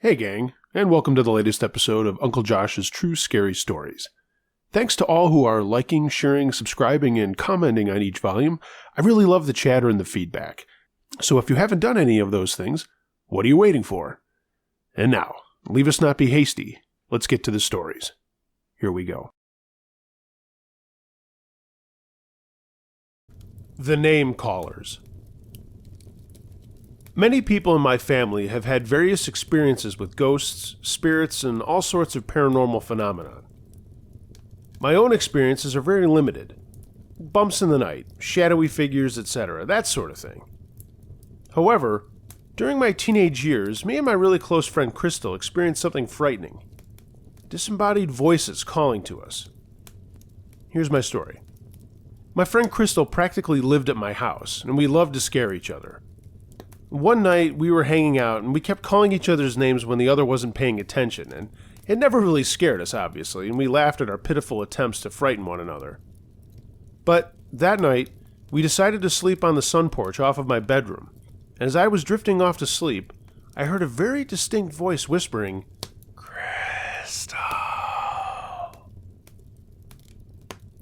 Hey gang, and welcome to the latest episode of Uncle Josh's True Scary Stories. Thanks to all who are liking, sharing, subscribing, and commenting on each volume. I really love the chatter and the feedback. So if you haven't done any of those things, what are you waiting for? And now, leave us not be hasty. Let's get to the stories. Here we go. The Name Callers. Many people in my family have had various experiences with ghosts, spirits, and all sorts of paranormal phenomena. My own experiences are very limited. Bumps in the night, shadowy figures, etc., that sort of thing. However, during my teenage years, me and my really close friend Crystal experienced something frightening. Disembodied voices calling to us. Here's my story. My friend Crystal practically lived at my house, and we loved to scare each other. One night, we were hanging out, and we kept calling each other's names when the other wasn't paying attention, and it never really scared us, obviously, and we laughed at our pitiful attempts to frighten one another. But that night, we decided to sleep on the sun porch off of my bedroom, and as I was drifting off to sleep, I heard a very distinct voice whispering, "Crystal."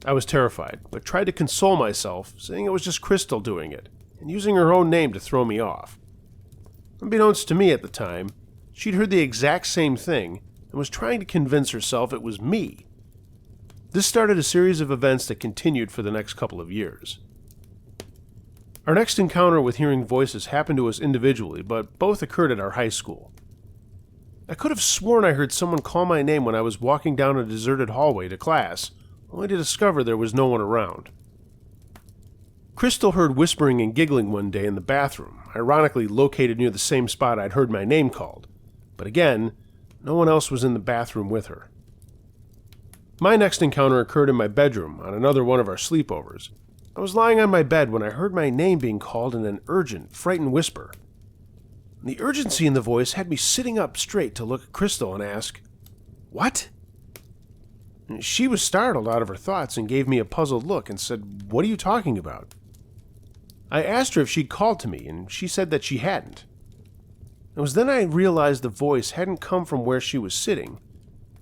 I was terrified, but tried to console myself, saying it was just Crystal doing it, and using her own name to throw me off. Unbeknownst to me at the time, she'd heard the exact same thing and was trying to convince herself it was me. This started a series of events that continued for the next couple of years. Our next encounter with hearing voices happened to us individually, but both occurred at our high school. I could have sworn I heard someone call my name when I was walking down a deserted hallway to class, only to discover there was no one around. Crystal heard whispering and giggling one day in the bathroom, ironically located near the same spot I'd heard my name called. But again, no one else was in the bathroom with her. My next encounter occurred in my bedroom on another one of our sleepovers. I was lying on my bed when I heard my name being called in an urgent, frightened whisper. The urgency in the voice had me sitting up straight to look at Crystal and ask, "What?" She was startled out of her thoughts and gave me a puzzled look and said, "What are you talking about?" I asked her if she'd called to me, and she said that she hadn't. It was then I realized the voice hadn't come from where she was sitting,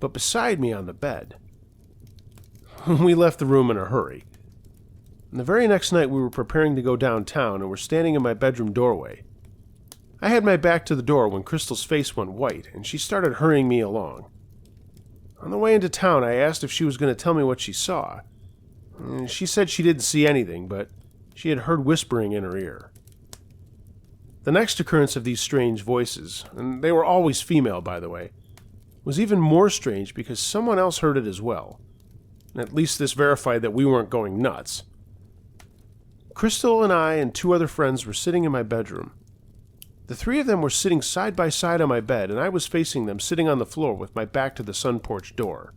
but beside me on the bed. We left the room in a hurry. And the very next night we were preparing to go downtown and were standing in my bedroom doorway. I had my back to the door when Crystal's face went white, and she started hurrying me along. On the way into town, I asked if she was going to tell me what she saw. She said she didn't see anything, but she had heard whispering in her ear. The next occurrence of these strange voices, and they were always female, by the way, was even more strange because someone else heard it as well. At least this verified that we weren't going nuts. Crystal and I and two other friends were sitting in my bedroom. The three of them were sitting side by side on my bed, and I was facing them, sitting on the floor with my back to the sun porch door.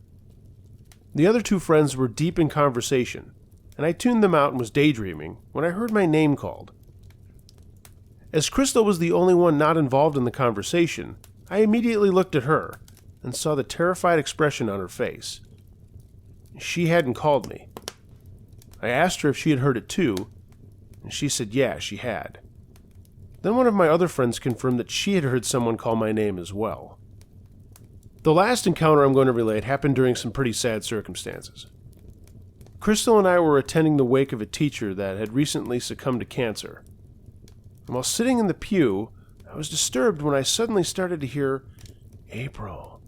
The other two friends were deep in conversation, and I tuned them out and was daydreaming when I heard my name called. As Crystal was the only one not involved in the conversation, I immediately looked at her and saw the terrified expression on her face. She hadn't called me. I asked her if she had heard it too, and she said yeah, she had. Then one of my other friends confirmed that she had heard someone call my name as well. The last encounter I'm going to relate happened during some pretty sad circumstances. Crystal and I were attending the wake of a teacher that had recently succumbed to cancer. And while sitting in the pew, I was disturbed when I suddenly started to hear, "April,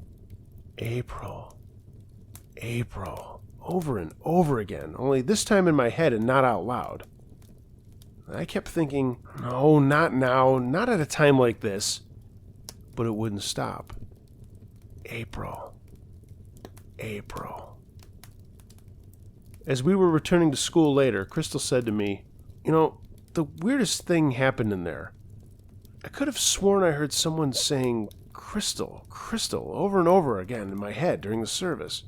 April, April," over and over again, only this time in my head and not out loud. I kept thinking, no, not now, not at a time like this, but it wouldn't stop. April, April. As we were returning to school later, Crystal said to me, "The weirdest thing happened in there. I could have sworn I heard someone saying, 'Crystal, Crystal,' over and over again in my head during the service."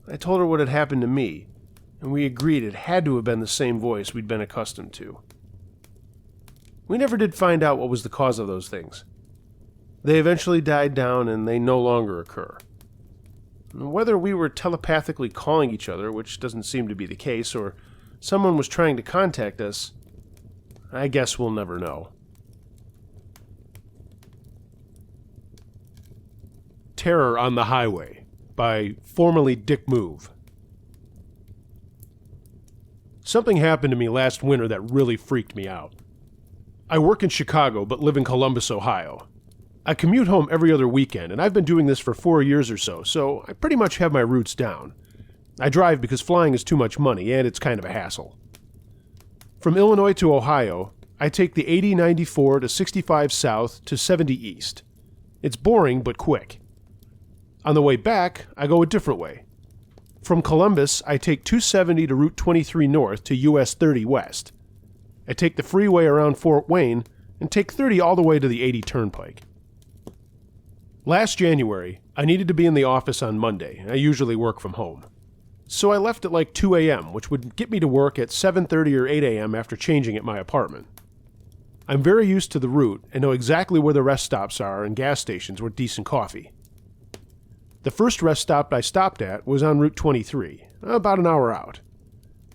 I told her what had happened to me, and we agreed it had to have been the same voice we'd been accustomed to. We never did find out what was the cause of those things. They eventually died down and they no longer occur. Whether we were telepathically calling each other, which doesn't seem to be the case, or someone was trying to contact us, I guess we'll never know. Terror on the Highway by formerly Dick Move. Something happened to me last winter that really freaked me out. I work in Chicago but live in Columbus, Ohio. I commute home every other weekend, and I've been doing this for 4 years or so I pretty much have my routes down. I drive because flying is too much money, and it's kind of a hassle. From Illinois to Ohio, I take the 80-94 to 65 south to 70 east. It's boring but quick. On the way back, I go a different way. From Columbus, I take 270 to Route 23 north to US 30 west. I take the freeway around Fort Wayne and take 30 all the way to the 80 Turnpike. Last January, I needed to be in the office on Monday. I usually work from home. So I left at like 2 a.m., which would get me to work at 7:30 or 8 a.m. after changing at my apartment. I'm very used to the route and know exactly where the rest stops are and gas stations with decent coffee. The first rest stop I stopped at was on Route 23, about an hour out.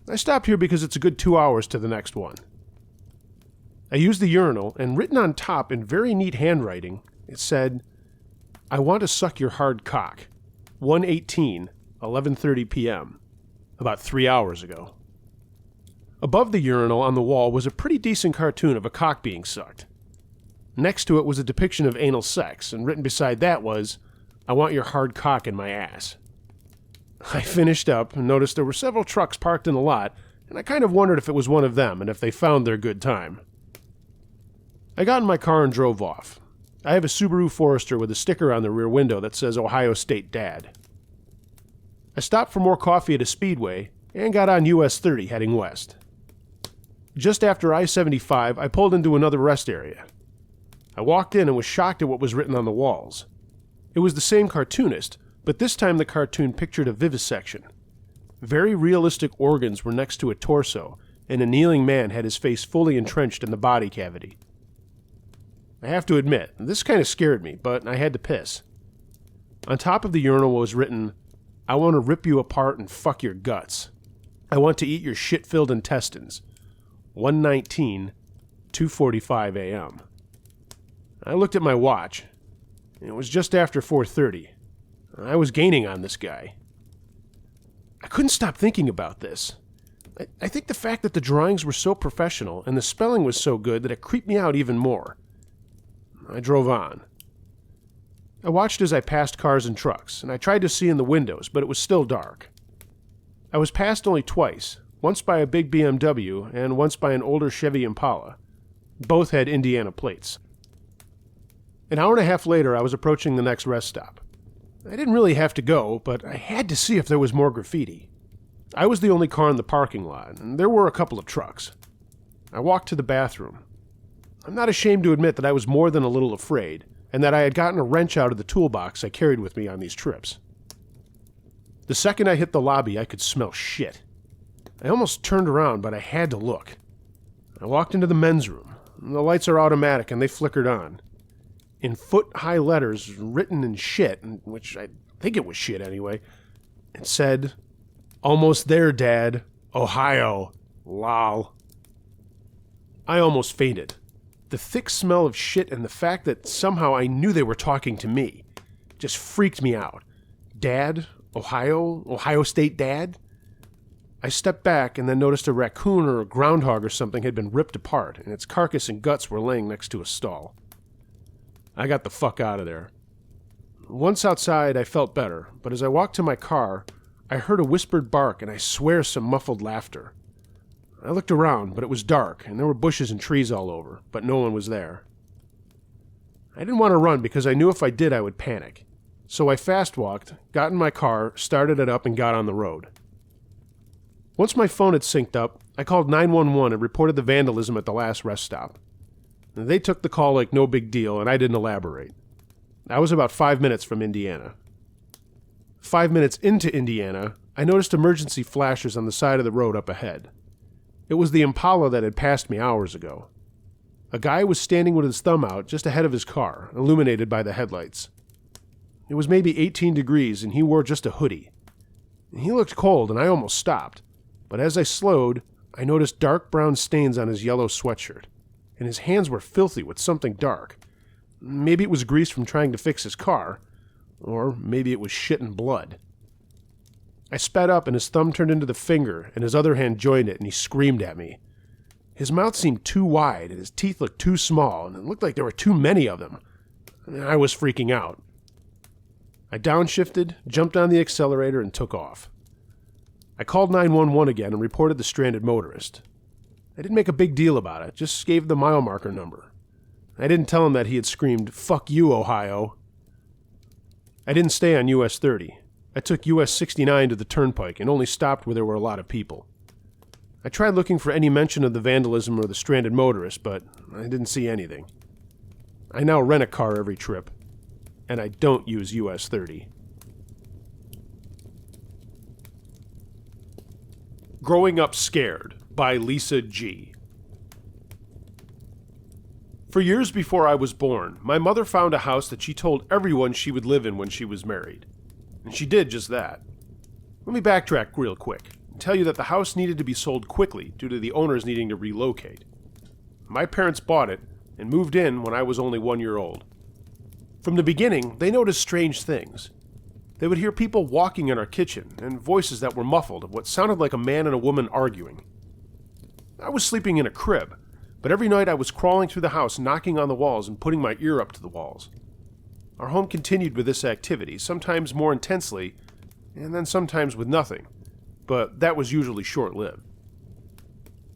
I stopped here because it's a good 2 hours to the next one. I used the urinal, and written on top in very neat handwriting, it said, "I want to suck your hard cock. 1:18, 11:30 p.m., about 3 hours ago." Above the urinal on the wall was a pretty decent cartoon of a cock being sucked. Next to it was a depiction of anal sex, and written beside that was, "I want your hard cock in my ass." I finished up and noticed there were several trucks parked in the lot, and I kind of wondered if it was one of them and if they found their good time. I got in my car and drove off. I have a Subaru Forester with a sticker on the rear window that says Ohio State Dad. I stopped for more coffee at a speedway and got on US 30 heading west. Just after I-75, I pulled into another rest area. I walked in and was shocked at what was written on the walls. It was the same cartoonist, but this time the cartoon pictured a vivisection. Very realistic organs were next to a torso, and a kneeling man had his face fully entrenched in the body cavity. I have to admit, this kind of scared me, but I had to piss. On top of the urinal was written, "I want to rip you apart and fuck your guts. I want to eat your shit-filled intestines. 1:19, 2:45 a.m. I looked at my watch. It was just after 4:30. I was gaining on this guy. I couldn't stop thinking about this. I think the fact that the drawings were so professional and the spelling was so good that it creeped me out even more. I drove on. I watched as I passed cars and trucks, and I tried to see in the windows, but it was still dark. I was passed only twice, once by a big BMW and once by an older Chevy Impala. Both had Indiana plates. An hour and a half later, I was approaching the next rest stop. I didn't really have to go, but I had to see if there was more graffiti. I was the only car in the parking lot, and there were a couple of trucks. I walked to the bathroom. I'm not ashamed to admit that I was more than a little afraid, and that I had gotten a wrench out of the toolbox I carried with me on these trips. The second I hit the lobby, I could smell shit. I almost turned around, but I had to look. I walked into the men's room. The lights are automatic, and they flickered on. In foot-high letters, written in shit, which I think it was shit anyway, it said, "Almost there, Dad. Ohio. Lol." I almost fainted. The thick smell of shit and the fact that somehow I knew they were talking to me just freaked me out. Dad? Ohio? Ohio State Dad? I stepped back and then noticed a raccoon or a groundhog or something had been ripped apart, and its carcass and guts were laying next to a stall. I got the fuck out of there. Once outside, I felt better, but as I walked to my car, I heard a whispered bark and I swear some muffled laughter. I looked around, but it was dark, and there were bushes and trees all over, but no one was there. I didn't want to run because I knew if I did I would panic. So I fast-walked, got in my car, started it up, and got on the road. Once my phone had synced up, I called 911 and reported the vandalism at the last rest stop. They took the call like no big deal, and I didn't elaborate. I was about 5 minutes from Indiana. 5 minutes into Indiana, I noticed emergency flashers on the side of the road up ahead. It was the Impala that had passed me hours ago. A guy was standing with his thumb out just ahead of his car, illuminated by the headlights. It was maybe 18 degrees, and he wore just a hoodie. He looked cold, and I almost stopped. But as I slowed, I noticed dark brown stains on his yellow sweatshirt, and his hands were filthy with something dark. Maybe it was grease from trying to fix his car, Or maybe it was shit and blood. I sped up and his thumb turned into the finger and his other hand joined it and he screamed at me. His mouth seemed too wide and his teeth looked too small and it looked like there were too many of them. I was freaking out. I downshifted, jumped on the accelerator, and took off. I called 911 again and reported the stranded motorist. I didn't make a big deal about it, just gave the mile marker number. I didn't tell him that he had screamed, "Fuck you, Ohio." I didn't stay on US 30. I took US 69 to the turnpike and only stopped where there were a lot of people. I tried looking for any mention of the vandalism or the stranded motorist, but I didn't see anything. I now rent a car every trip, and I don't use US 30. Growing Up Scared by Lisa G. For years before I was born, my mother found a house that she told everyone she would live in when she was married. And she did just that. Let me backtrack real quick and tell you that the house needed to be sold quickly due to the owners needing to relocate. My parents bought it and moved in when I was only 1 year old. From the beginning, they noticed strange things. They would hear people walking in our kitchen and voices that were muffled of what sounded like a man and a woman arguing. I was sleeping in a crib, but every night I was crawling through the house, knocking on the walls and putting my ear up to the walls. Our home continued with this activity, sometimes more intensely, and then sometimes with nothing, but that was usually short-lived.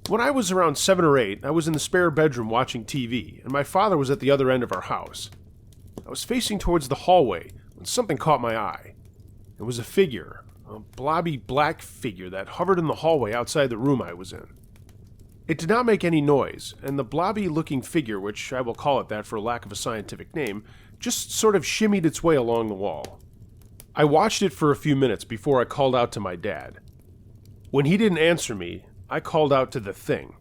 When I was around 7 or 8, I was in the spare bedroom watching TV, and my father was at the other end of our house. I was facing towards the hallway when something caught my eye. It was a figure, a blobby black figure that hovered in the hallway outside the room I was in. It did not make any noise, and the blobby-looking figure, which I will call it that for lack of a scientific name, just sort of shimmied its way along the wall. I watched it for a few minutes before I called out to my dad. When he didn't answer me, I called out to the thing.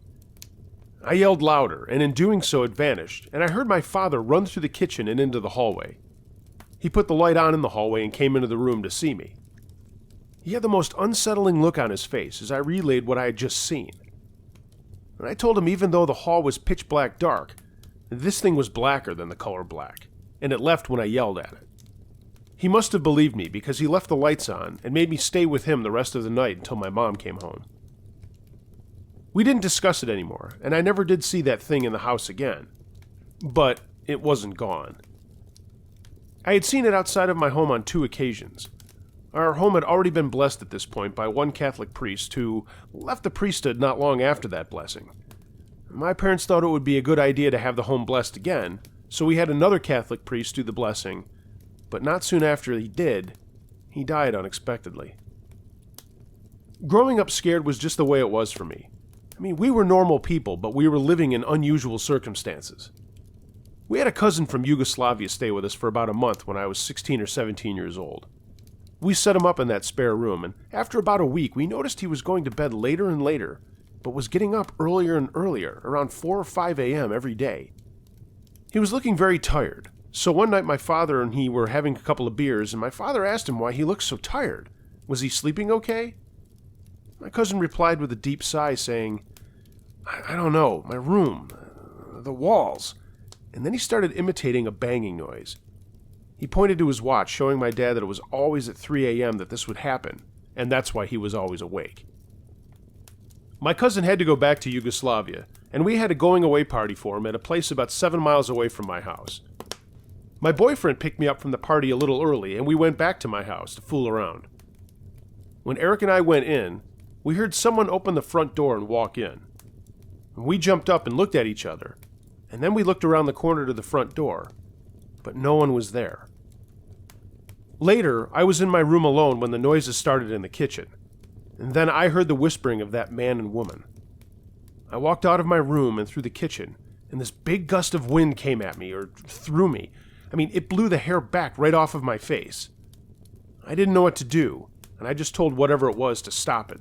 I yelled louder, and in doing so it vanished, and I heard my father run through the kitchen and into the hallway. He put the light on in the hallway and came into the room to see me. He had the most unsettling look on his face as I relayed what I had just seen. And I told him even though the hall was pitch black dark, this thing was blacker than the color black, and it left when I yelled at it. He must have believed me because he left the lights on and made me stay with him the rest of the night until my mom came home. We didn't discuss it anymore, and I never did see that thing in the house again. But it wasn't gone. I had seen it outside of my home on 2 occasions. Our home had already been blessed at this point by one Catholic priest who left the priesthood not long after that blessing. My parents thought it would be a good idea to have the home blessed again, so we had another Catholic priest do the blessing, but not soon after he did, he died unexpectedly. Growing up scared was just the way it was for me. I mean, we were normal people, but we were living in unusual circumstances. We had a cousin from Yugoslavia stay with us for about a month when I was 16 or 17 years old. We set him up in that spare room, and after about a week, we noticed he was going to bed later and later, but was getting up earlier and earlier, around 4 or 5 a.m. every day. He was looking very tired, so one night my father and he were having a couple of beers, and my father asked him why he looked so tired. Was he sleeping okay? My cousin replied with a deep sigh, saying, I don't know, my room, the walls. And then he started imitating a banging noise. He pointed to his watch, showing my dad that it was always at 3 a.m. that this would happen, and that's why he was always awake. My cousin had to go back to Yugoslavia, and we had a going-away party for him at a place about 7 miles away from my house. My boyfriend picked me up from the party a little early, and we went back to my house to fool around. When Eric and I went in, we heard someone open the front door and walk in. We jumped up and looked at each other, and then we looked around the corner to the front door, but no one was there. Later, I was in my room alone when the noises started in the kitchen, and then I heard the whispering of that man and woman. I walked out of my room and through the kitchen, and this big gust of wind came at me, or through me. I mean, it blew the hair back right off of my face. I didn't know what to do, and I just told whatever it was to stop it.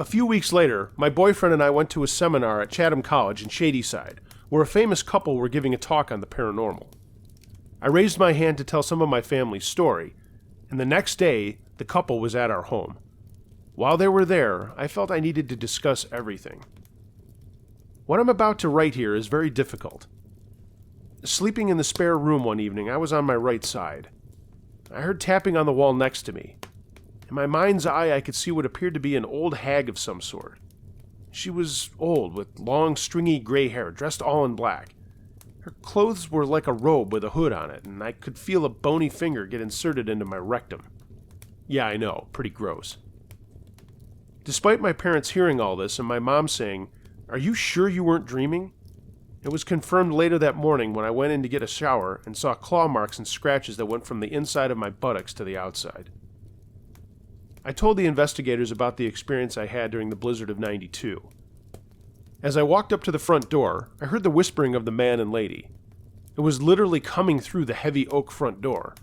A few weeks later, my boyfriend and I went to a seminar at Chatham College in Shadyside, where a famous couple were giving a talk on the paranormal. I raised my hand to tell some of my family's story, and the next day, the couple was at our home. While they were there, I felt I needed to discuss everything. What I'm about to write here is very difficult. Sleeping in the spare room one evening, I was on my right side. I heard tapping on the wall next to me. In my mind's eye, I could see what appeared to be an old hag of some sort. She was old, with long, stringy gray hair, dressed all in black. Her clothes were like a robe with a hood on it, and I could feel a bony finger get inserted into my rectum. Yeah, I know, pretty gross. Despite my parents hearing all this and my mom saying, "Are you sure you weren't dreaming?" it was confirmed later that morning when I went in to get a shower and saw claw marks and scratches that went from the inside of my buttocks to the outside. I told the investigators about the experience I had during the blizzard of '92. As I walked up to the front door, I heard the whispering of the man and lady. It was literally coming through the heavy oak front door.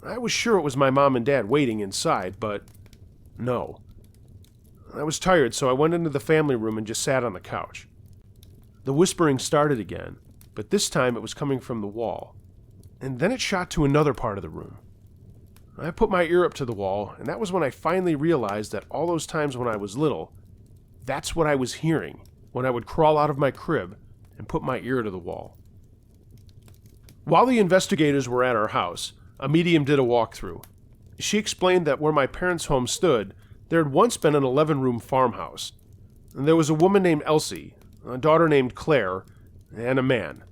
I was sure it was my mom and dad waiting inside, but no. I was tired, so I went into the family room and just sat on the couch. The whispering started again, but this time it was coming from the wall, and then it shot to another part of the room. I put my ear up to the wall, and that was when I finally realized that all those times when I was little, that's what I was hearing when I would crawl out of my crib and put my ear to the wall. While the investigators were at our house, a medium did a walkthrough. She explained that where my parents' home stood, there had once been an 11-room farmhouse. And there was a woman named Elsie, a daughter named Claire, and a man.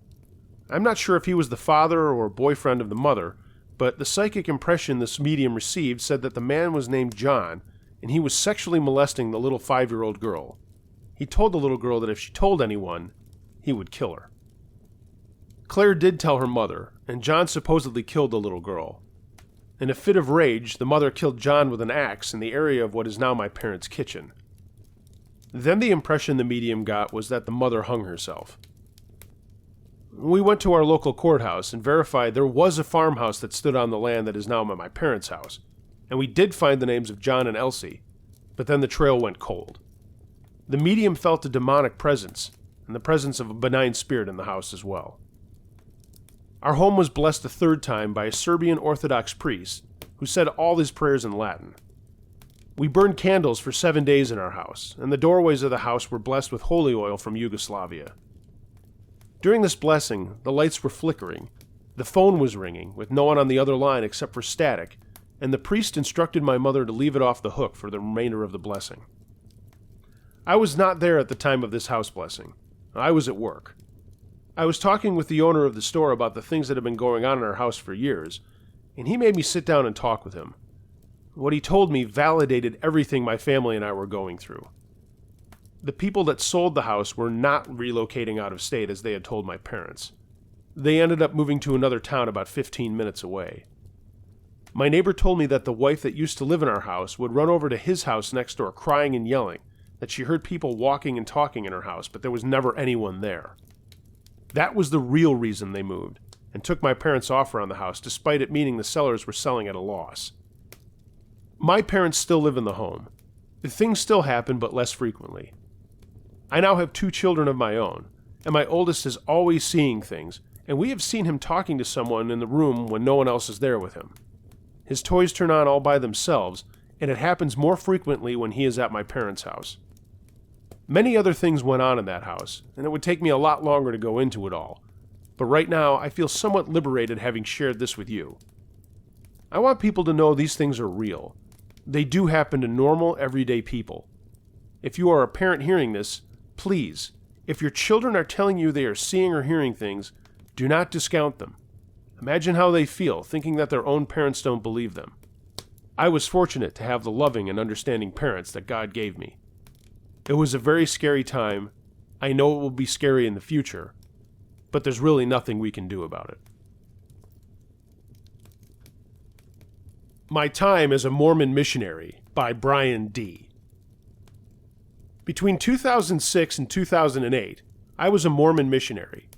I'm not sure if he was the father or boyfriend of the mother, but the psychic impression this medium received said that the man was named John, and he was sexually molesting the little 5-year-old girl. He told the little girl that if she told anyone, he would kill her. Claire did tell her mother, and John supposedly killed the little girl. In a fit of rage, the mother killed John with an axe in the area of what is now my parents' kitchen. Then the impression the medium got was that the mother hung herself. We went to our local courthouse and verified there was a farmhouse that stood on the land that is now my parents' house, and we did find the names of John and Elsie, but then the trail went cold. The medium felt a demonic presence, and the presence of a benign spirit in the house as well. Our home was blessed a third time by a Serbian Orthodox priest who said all his prayers in Latin. We burned candles for 7 days in our house, and the doorways of the house were blessed with holy oil from Yugoslavia. During this blessing, the lights were flickering, the phone was ringing, with no one on the other line except for static, and the priest instructed my mother to leave it off the hook for the remainder of the blessing. I was not there at the time of this house blessing. I was at work. I was talking with the owner of the store about the things that had been going on in our house for years, and he made me sit down and talk with him. What he told me validated everything my family and I were going through. The people that sold the house were not relocating out of state as they had told my parents. They ended up moving to another town about 15 minutes away. My neighbor told me that the wife that used to live in our house would run over to his house next door crying and yelling, that she heard people walking and talking in her house, but there was never anyone there. That was the real reason they moved, and took my parents' offer on the house, despite it meaning the sellers were selling at a loss. My parents still live in the home. Things still happen, but less frequently. I now have 2 children of my own, and my oldest is always seeing things, and we have seen him talking to someone in the room when no one else is there with him. His toys turn on all by themselves, and it happens more frequently when he is at my parents' house. Many other things went on in that house, and it would take me a lot longer to go into it all, but right now I feel somewhat liberated having shared this with you. I want people to know these things are real. They do happen to normal, everyday people. If you are a parent hearing this, please, if your children are telling you they are seeing or hearing things, do not discount them. Imagine how they feel, thinking that their own parents don't believe them. I was fortunate to have the loving and understanding parents that God gave me. It was a very scary time. I know it will be scary in the future, but there's really nothing we can do about it. My Time as a Mormon Missionary by Brian D. Between 2006 and 2008, I was a Mormon missionary.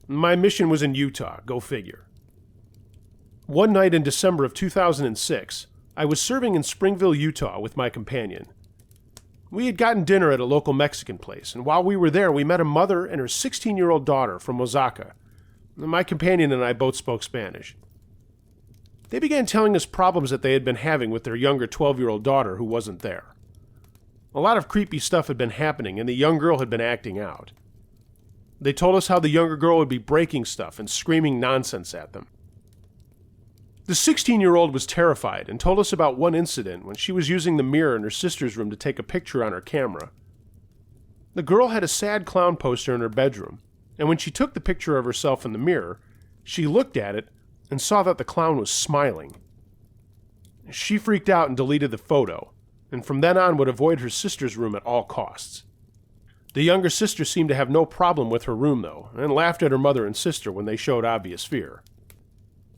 My mission was in Utah, go figure. One night in December of 2006, I was serving in Springville, Utah with my companion. We had gotten dinner at a local Mexican place, and while we were there, we met a mother and her 16-year-old daughter from Oaxaca. My companion and I both spoke Spanish. They began telling us problems that they had been having with their younger 12-year-old daughter who wasn't there. A lot of creepy stuff had been happening, and the young girl had been acting out. They told us how the younger girl would be breaking stuff and screaming nonsense at them. The 16-year-old was terrified and told us about one incident when she was using the mirror in her sister's room to take a picture on her camera. The girl had a sad clown poster in her bedroom, and when she took the picture of herself in the mirror, she looked at it and saw that the clown was smiling. She freaked out and deleted the photo, and from then on would avoid her sister's room at all costs. The younger sister seemed to have no problem with her room, though, and laughed at her mother and sister when they showed obvious fear.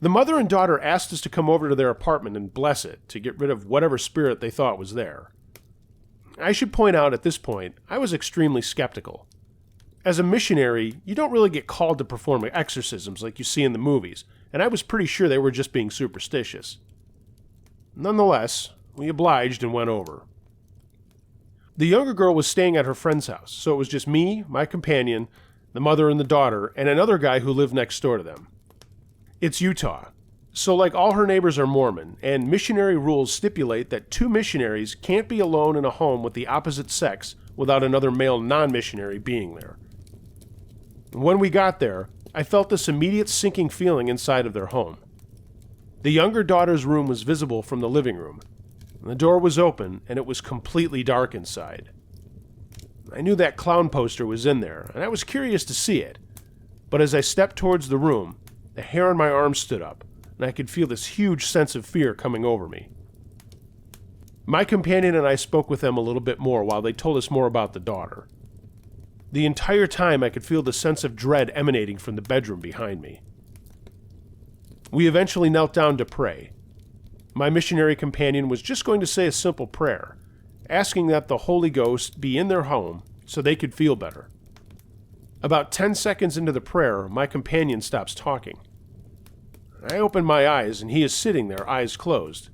The mother and daughter asked us to come over to their apartment and bless it to get rid of whatever spirit they thought was there. I should point out at this point, I was extremely skeptical. As a missionary, you don't really get called to perform exorcisms like you see in the movies, and I was pretty sure they were just being superstitious. Nonetheless, we obliged and went over. The younger girl was staying at her friend's house, so it was just me, my companion, the mother and the daughter, and another guy who lived next door to them. It's Utah, so like all her neighbors are Mormon, and missionary rules stipulate that two missionaries can't be alone in a home with the opposite sex without another male non-missionary being there. When we got there, I felt this immediate sinking feeling inside of their home. The younger daughter's room was visible from the living room. The door was open, and it was completely dark inside. I knew that clown poster was in there, and I was curious to see it. But as I stepped towards the room, the hair on my arm stood up, and I could feel this huge sense of fear coming over me. My companion and I spoke with them a little bit more while they told us more about the daughter. The entire time I could feel the sense of dread emanating from the bedroom behind me. We eventually knelt down to pray. My missionary companion was just going to say a simple prayer, asking that the Holy Ghost be in their home so they could feel better. About 10 seconds into the prayer, my companion stops talking. I open my eyes, and he is sitting there, eyes closed.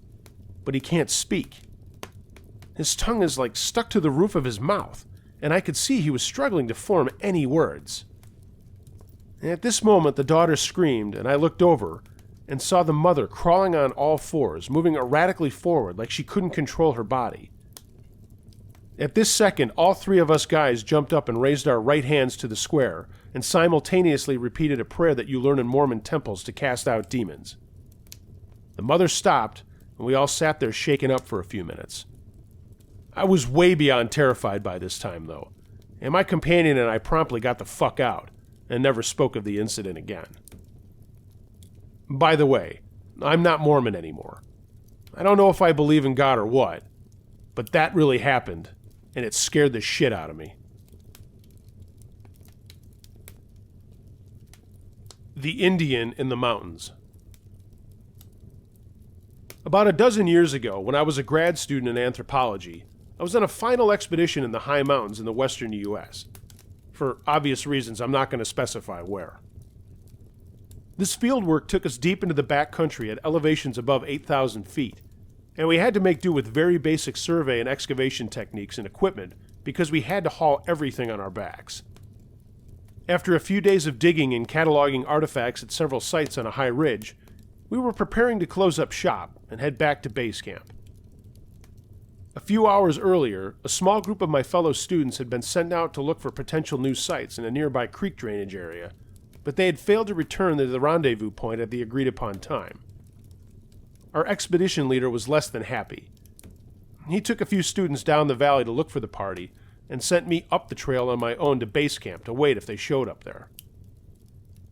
But he can't speak. His tongue is like stuck to the roof of his mouth, and I could see he was struggling to form any words. And at this moment, the daughter screamed, and I looked over and saw the mother crawling on all fours, moving erratically forward like she couldn't control her body. At this second, all three of us guys jumped up and raised our right hands to the square, and simultaneously repeated a prayer that you learn in Mormon temples to cast out demons. The mother stopped, and we all sat there shaken up for a few minutes. I was way beyond terrified by this time, though, and my companion and I promptly got the fuck out, and never spoke of the incident again. By the way, I'm not Mormon anymore. I don't know if I believe in God or what, but that really happened, and it scared the shit out of me. The Indian in the Mountains. About a dozen years ago, when I was a grad student in anthropology, I was on a final expedition in the high mountains in the western U.S. For obvious reasons, I'm not going to specify where. This field work took us deep into the back country at elevations above 8,000 feet, and we had to make do with very basic survey and excavation techniques and equipment because we had to haul everything on our backs. After a few days of digging and cataloging artifacts at several sites on a high ridge, we were preparing to close up shop and head back to base camp. A few hours earlier, a small group of my fellow students had been sent out to look for potential new sites in a nearby creek drainage area, but they had failed to return to the rendezvous point at the agreed-upon time. Our expedition leader was less than happy. He took a few students down the valley to look for the party, and sent me up the trail on my own to base camp to wait if they showed up there.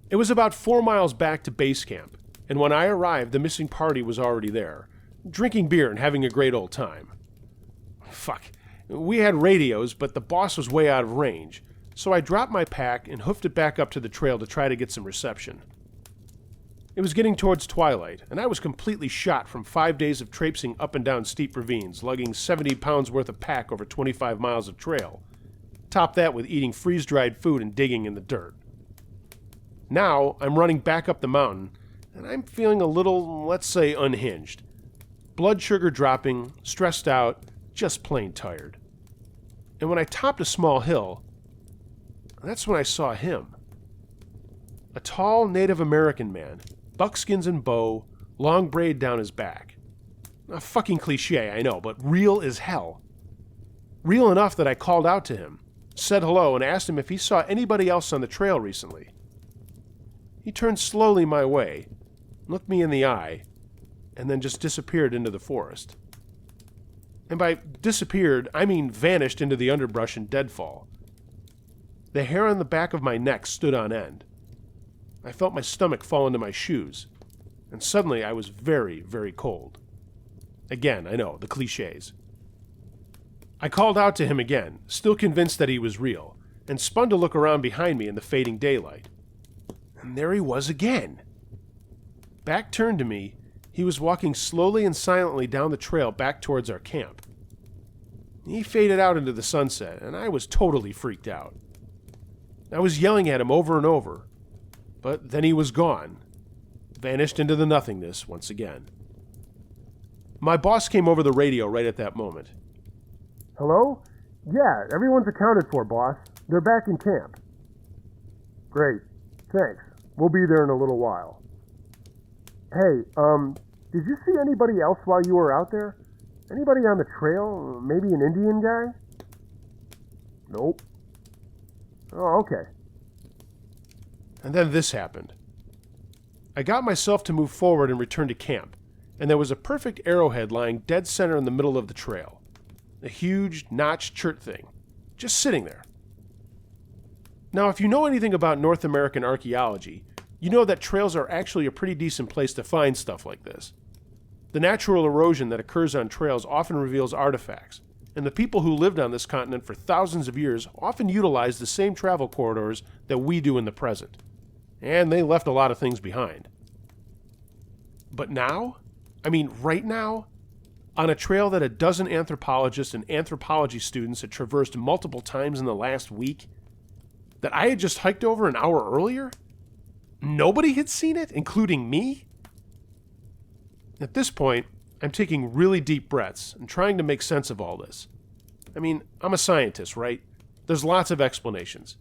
It was about 4 miles back to base camp, and when I arrived, the missing party was already there, drinking beer and having a great old time. Fuck, we had radios, but the boss was way out of range, so I dropped my pack and hoofed it back up to the trail to try to get some reception. It was getting towards twilight, and I was completely shot from 5 days of traipsing up and down steep ravines, lugging 70 pounds worth of pack over 25 miles of trail. Top that with eating freeze-dried food and digging in the dirt. Now, I'm running back up the mountain, and I'm feeling a little, let's say, unhinged. Blood sugar dropping, stressed out, just plain tired. And when I topped a small hill, that's when I saw him. A tall Native American man, buckskins and bow, long braid down his back. A fucking cliche, I know, but real as hell. Real enough that I called out to him, said hello, and asked him if he saw anybody else on the trail recently. He turned slowly my way, looked me in the eye, and then just disappeared into the forest. And by disappeared, I mean vanished into the underbrush in deadfall. The hair on the back of my neck stood on end. I felt my stomach fall into my shoes, and suddenly I was very, very cold. Again, I know, the cliches. I called out to him again, still convinced that he was real, and spun to look around behind me in the fading daylight. And there he was again. Back turned to me, he was walking slowly and silently down the trail back towards our camp. He faded out into the sunset, and I was totally freaked out. I was yelling at him over and over, but then he was gone, vanished into the nothingness once again. My boss came over the radio right at that moment. Hello? Yeah, everyone's accounted for, boss. They're back in camp. Great. Thanks. We'll be there in a little while. Hey, did you see anybody else while you were out there? Anybody on the trail? Maybe an Indian guy? Nope. Oh, okay. And then this happened. I got myself to move forward and return to camp, and there was a perfect arrowhead lying dead center in the middle of the trail. A huge, notched chert thing, just sitting there. Now, if you know anything about North American archaeology, you know that trails are actually a pretty decent place to find stuff like this. The natural erosion that occurs on trails often reveals artifacts, and the people who lived on this continent for thousands of years often utilized the same travel corridors that we do in the present. And they left a lot of things behind. But now? I mean, right now? On a trail that a dozen anthropologists and anthropology students had traversed multiple times in the last week? That I had just hiked over an hour earlier? Nobody had seen it, including me? At this point, I'm taking really deep breaths and trying to make sense of all this. I mean, I'm a scientist, right? There's lots of explanations.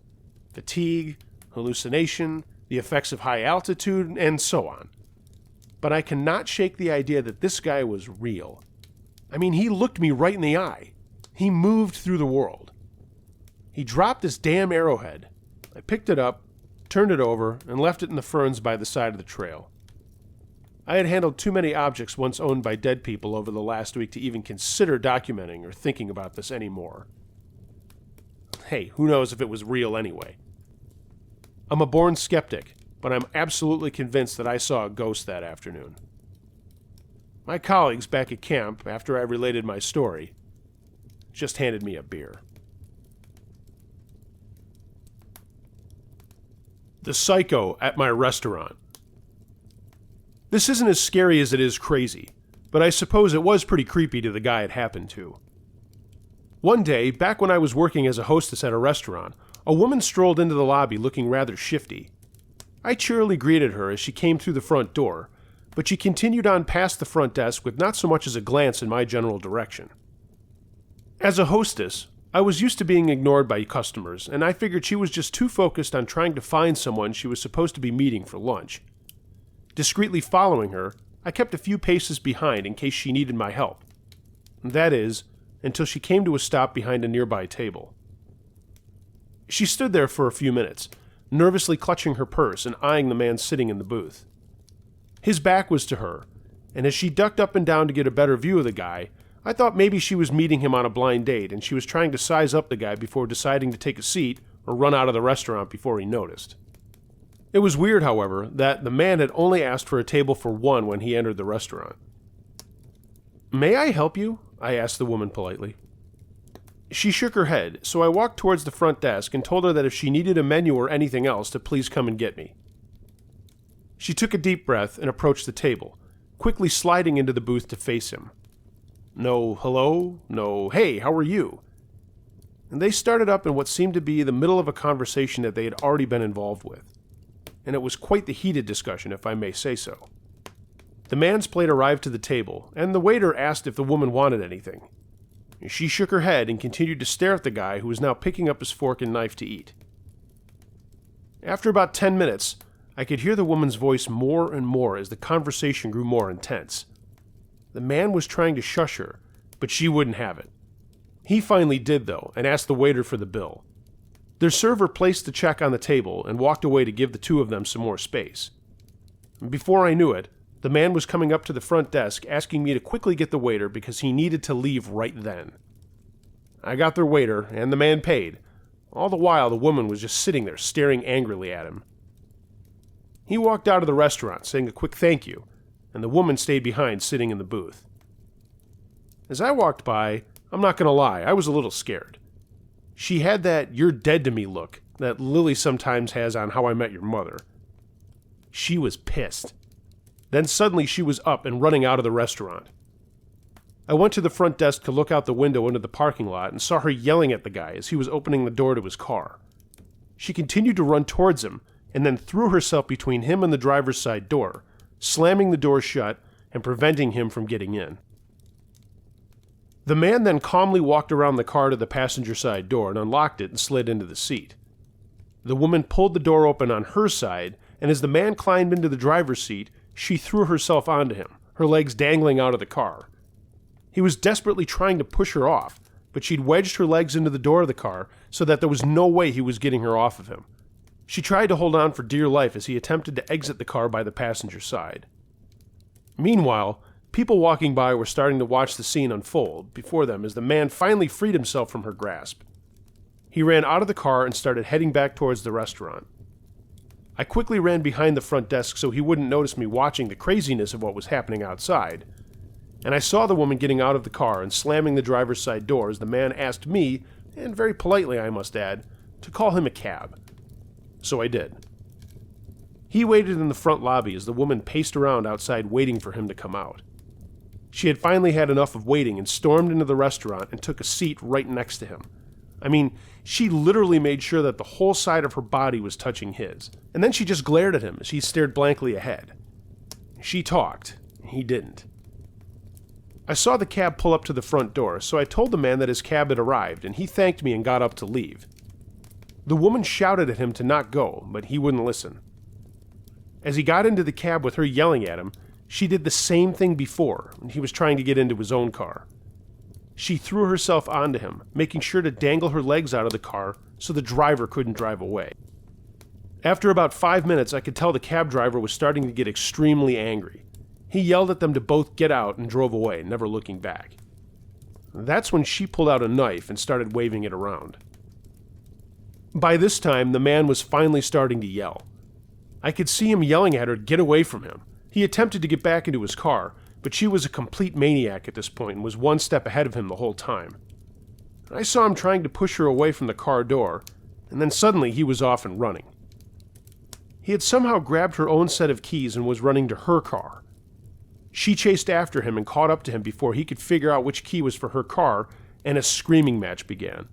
Fatigue, hallucination, the effects of high altitude, and so on. But I cannot shake the idea that this guy was real. I mean, he looked me right in the eye. He moved through the world. He dropped this damn arrowhead. I picked it up, turned it over, and left it in the ferns by the side of the trail. I had handled too many objects once owned by dead people over the last week to even consider documenting or thinking about this anymore. Hey, who knows if it was real anyway? I'm a born skeptic, but I'm absolutely convinced that I saw a ghost that afternoon. My colleagues back at camp, after I related my story, just handed me a beer. The psycho at my restaurant. This isn't as scary as it is crazy, but I suppose it was pretty creepy to the guy it happened to. One day, back when I was working as a hostess at a restaurant, a woman strolled into the lobby looking rather shifty. I cheerily greeted her as she came through the front door, but she continued on past the front desk with not so much as a glance in my general direction. As a hostess, I was used to being ignored by customers, and I figured she was just too focused on trying to find someone she was supposed to be meeting for lunch. Discreetly following her, I kept a few paces behind in case she needed my help. That is, until she came to a stop behind a nearby table. She stood there for a few minutes, nervously clutching her purse and eyeing the man sitting in the booth. His back was to her, and as she ducked up and down to get a better view of the guy, I thought maybe she was meeting him on a blind date and she was trying to size up the guy before deciding to take a seat or run out of the restaurant before he noticed. It was weird, however, that the man had only asked for a table for one when he entered the restaurant. "May I help you?" I asked the woman politely. She shook her head, so I walked towards the front desk and told her that if she needed a menu or anything else to please come and get me. She took a deep breath and approached the table, quickly sliding into the booth to face him. No hello, no hey, how are you? And they started up in what seemed to be the middle of a conversation that they had already been involved with. And it was quite the heated discussion, if I may say so. The man's plate arrived to the table, and the waiter asked if the woman wanted anything. She shook her head and continued to stare at the guy who was now picking up his fork and knife to eat. After about 10 minutes, I could hear the woman's voice more and more as the conversation grew more intense. The man was trying to shush her, but she wouldn't have it. He finally did, though, and asked the waiter for the bill. Their server placed the check on the table and walked away to give the two of them some more space. Before I knew it, the man was coming up to the front desk asking me to quickly get the waiter because he needed to leave right then. I got their waiter, and the man paid. All the while, the woman was just sitting there staring angrily at him. He walked out of the restaurant saying a quick thank you, and the woman stayed behind sitting in the booth. As I walked by, I'm not going to lie, I was a little scared. She had that "you're dead to me" look that Lily sometimes has on How I Met Your Mother. She was pissed. Then suddenly she was up and running out of the restaurant. I went to the front desk to look out the window into the parking lot and saw her yelling at the guy as he was opening the door to his car. She continued to run towards him and then threw herself between him and the driver's side door, slamming the door shut and preventing him from getting in. The man then calmly walked around the car to the passenger side door and unlocked it and slid into the seat. The woman pulled the door open on her side, and as the man climbed into the driver's seat, she threw herself onto him, her legs dangling out of the car. He was desperately trying to push her off, but she'd wedged her legs into the door of the car so that there was no way he was getting her off of him. She tried to hold on for dear life as he attempted to exit the car by the passenger side. Meanwhile, people walking by were starting to watch the scene unfold before them as the man finally freed himself from her grasp. He ran out of the car and started heading back towards the restaurant. I quickly ran behind the front desk so he wouldn't notice me watching the craziness of what was happening outside, and I saw the woman getting out of the car and slamming the driver's side door as the man asked me, and very politely I must add, to call him a cab. So I did. He waited in the front lobby as the woman paced around outside waiting for him to come out. She had finally had enough of waiting and stormed into the restaurant and took a seat right next to him. I mean, she literally made sure that the whole side of her body was touching his, and then she just glared at him as he stared blankly ahead. She talked. He didn't. I saw the cab pull up to the front door, so I told the man that his cab had arrived, and he thanked me and got up to leave. The woman shouted at him to not go, but he wouldn't listen. As he got into the cab with her yelling at him, she did the same thing before when he was trying to get into his own car. She threw herself onto him, making sure to dangle her legs out of the car so the driver couldn't drive away. After about 5 minutes, I could tell the cab driver was starting to get extremely angry. He yelled at them to both get out and drove away, never looking back. That's when she pulled out a knife and started waving it around. By this time, the man was finally starting to yell. I could see him yelling at her to get away from him. He attempted to get back into his car, but she was a complete maniac at this point and was one step ahead of him the whole time. I saw him trying to push her away from the car door, and then suddenly he was off and running. He had somehow grabbed her own set of keys and was running to her car. She chased after him and caught up to him before he could figure out which key was for her car, and a screaming match began.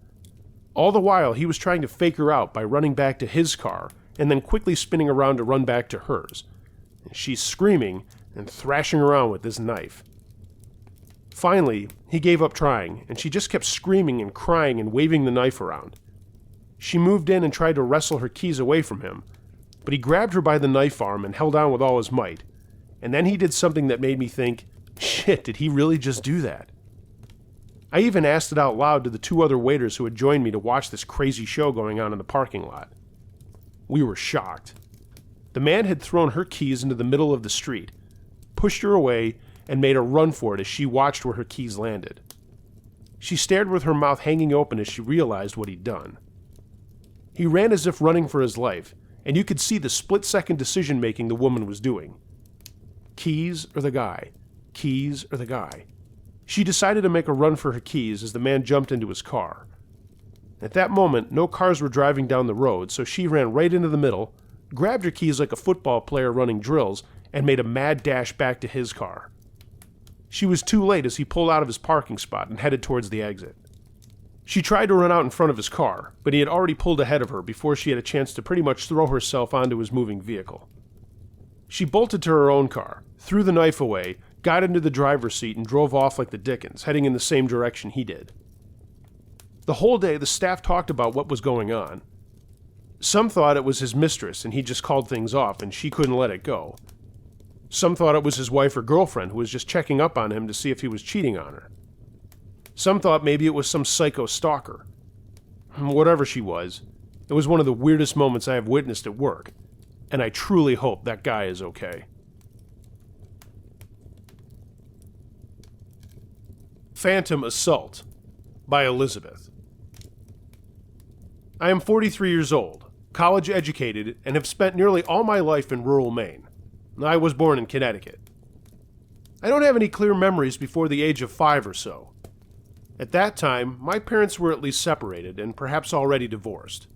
All the while, he was trying to fake her out by running back to his car and then quickly spinning around to run back to hers. She's screaming and thrashing around with this knife. Finally, he gave up trying, and she just kept screaming and crying and waving the knife around. She moved in and tried to wrestle her keys away from him, but he grabbed her by the knife arm and held on with all his might. And then he did something that made me think, shit, did he really just do that? I even asked it out loud to the two other waiters who had joined me to watch this crazy show going on in the parking lot. We were shocked. The man had thrown her keys into the middle of the street, pushed her away, and made a run for it as she watched where her keys landed. She stared with her mouth hanging open as she realized what he'd done. He ran as if running for his life, and you could see the split-second decision-making the woman was doing. Keys or the guy? Keys or the guy? She decided to make a run for her keys as the man jumped into his car. At that moment, no cars were driving down the road, so she ran right into the middle, grabbed her keys like a football player running drills, and made a mad dash back to his car. She was too late as he pulled out of his parking spot and headed towards the exit. She tried to run out in front of his car, but he had already pulled ahead of her before she had a chance to pretty much throw herself onto his moving vehicle. She bolted to her own car, threw the knife away, got into the driver's seat, and drove off like the Dickens, heading in the same direction he did. The whole day, the staff talked about what was going on. Some thought it was his mistress and he just called things off and she couldn't let it go. Some thought it was his wife or girlfriend who was just checking up on him to see if he was cheating on her. Some thought maybe it was some psycho stalker. Whatever she was, It was one of the weirdest moments I have witnessed at work, and I truly hope that guy is okay. Phantom Assault by Elizabeth. I am 43 years old, college educated, and have spent nearly all my life in rural Maine. I was born in Connecticut. I don't have any clear memories before the age of 5 or so. At that time, my parents were at least separated and perhaps already divorced.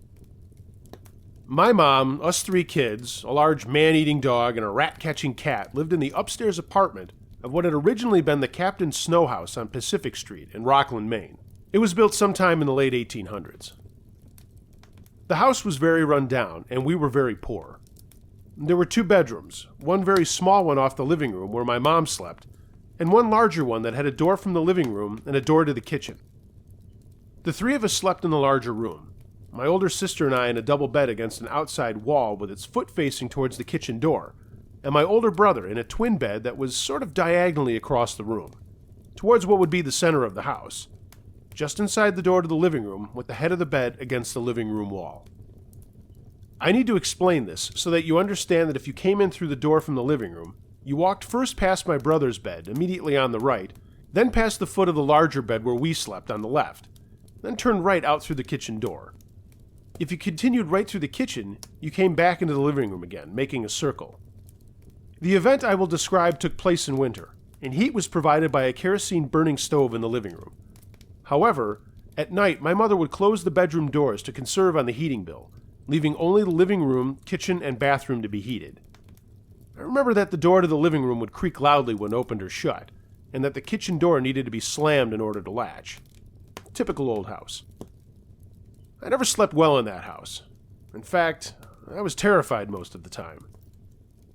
My mom, us 3 kids, a large man-eating dog, and a rat-catching cat lived in the upstairs apartment of what had originally been the Captain's Snow House on Pacific Street in Rockland, Maine. It was built sometime in the late 1800s. The house was very run down, and we were very poor. There were 2 bedrooms, one very small one off the living room where my mom slept, and one larger one that had a door from the living room and a door to the kitchen. The 3 of us slept in the larger room, my older sister and I in a double bed against an outside wall with its foot facing towards the kitchen door, and my older brother in a twin bed that was sort of diagonally across the room, towards what would be the center of the house, just inside the door to the living room with the head of the bed against the living room wall. I need to explain this so that you understand that if you came in through the door from the living room, you walked first past my brother's bed, immediately on the right, then past the foot of the larger bed where we slept on the left, then turned right out through the kitchen door. If you continued right through the kitchen, you came back into the living room again, making a circle. The event I will describe took place in winter, and heat was provided by a kerosene burning stove in the living room. However, at night my mother would close the bedroom doors to conserve on the heating bill, leaving only the living room, kitchen, and bathroom to be heated. I remember that the door to the living room would creak loudly when opened or shut, and that the kitchen door needed to be slammed in order to latch. Typical old house. I never slept well in that house. In fact, I was terrified most of the time.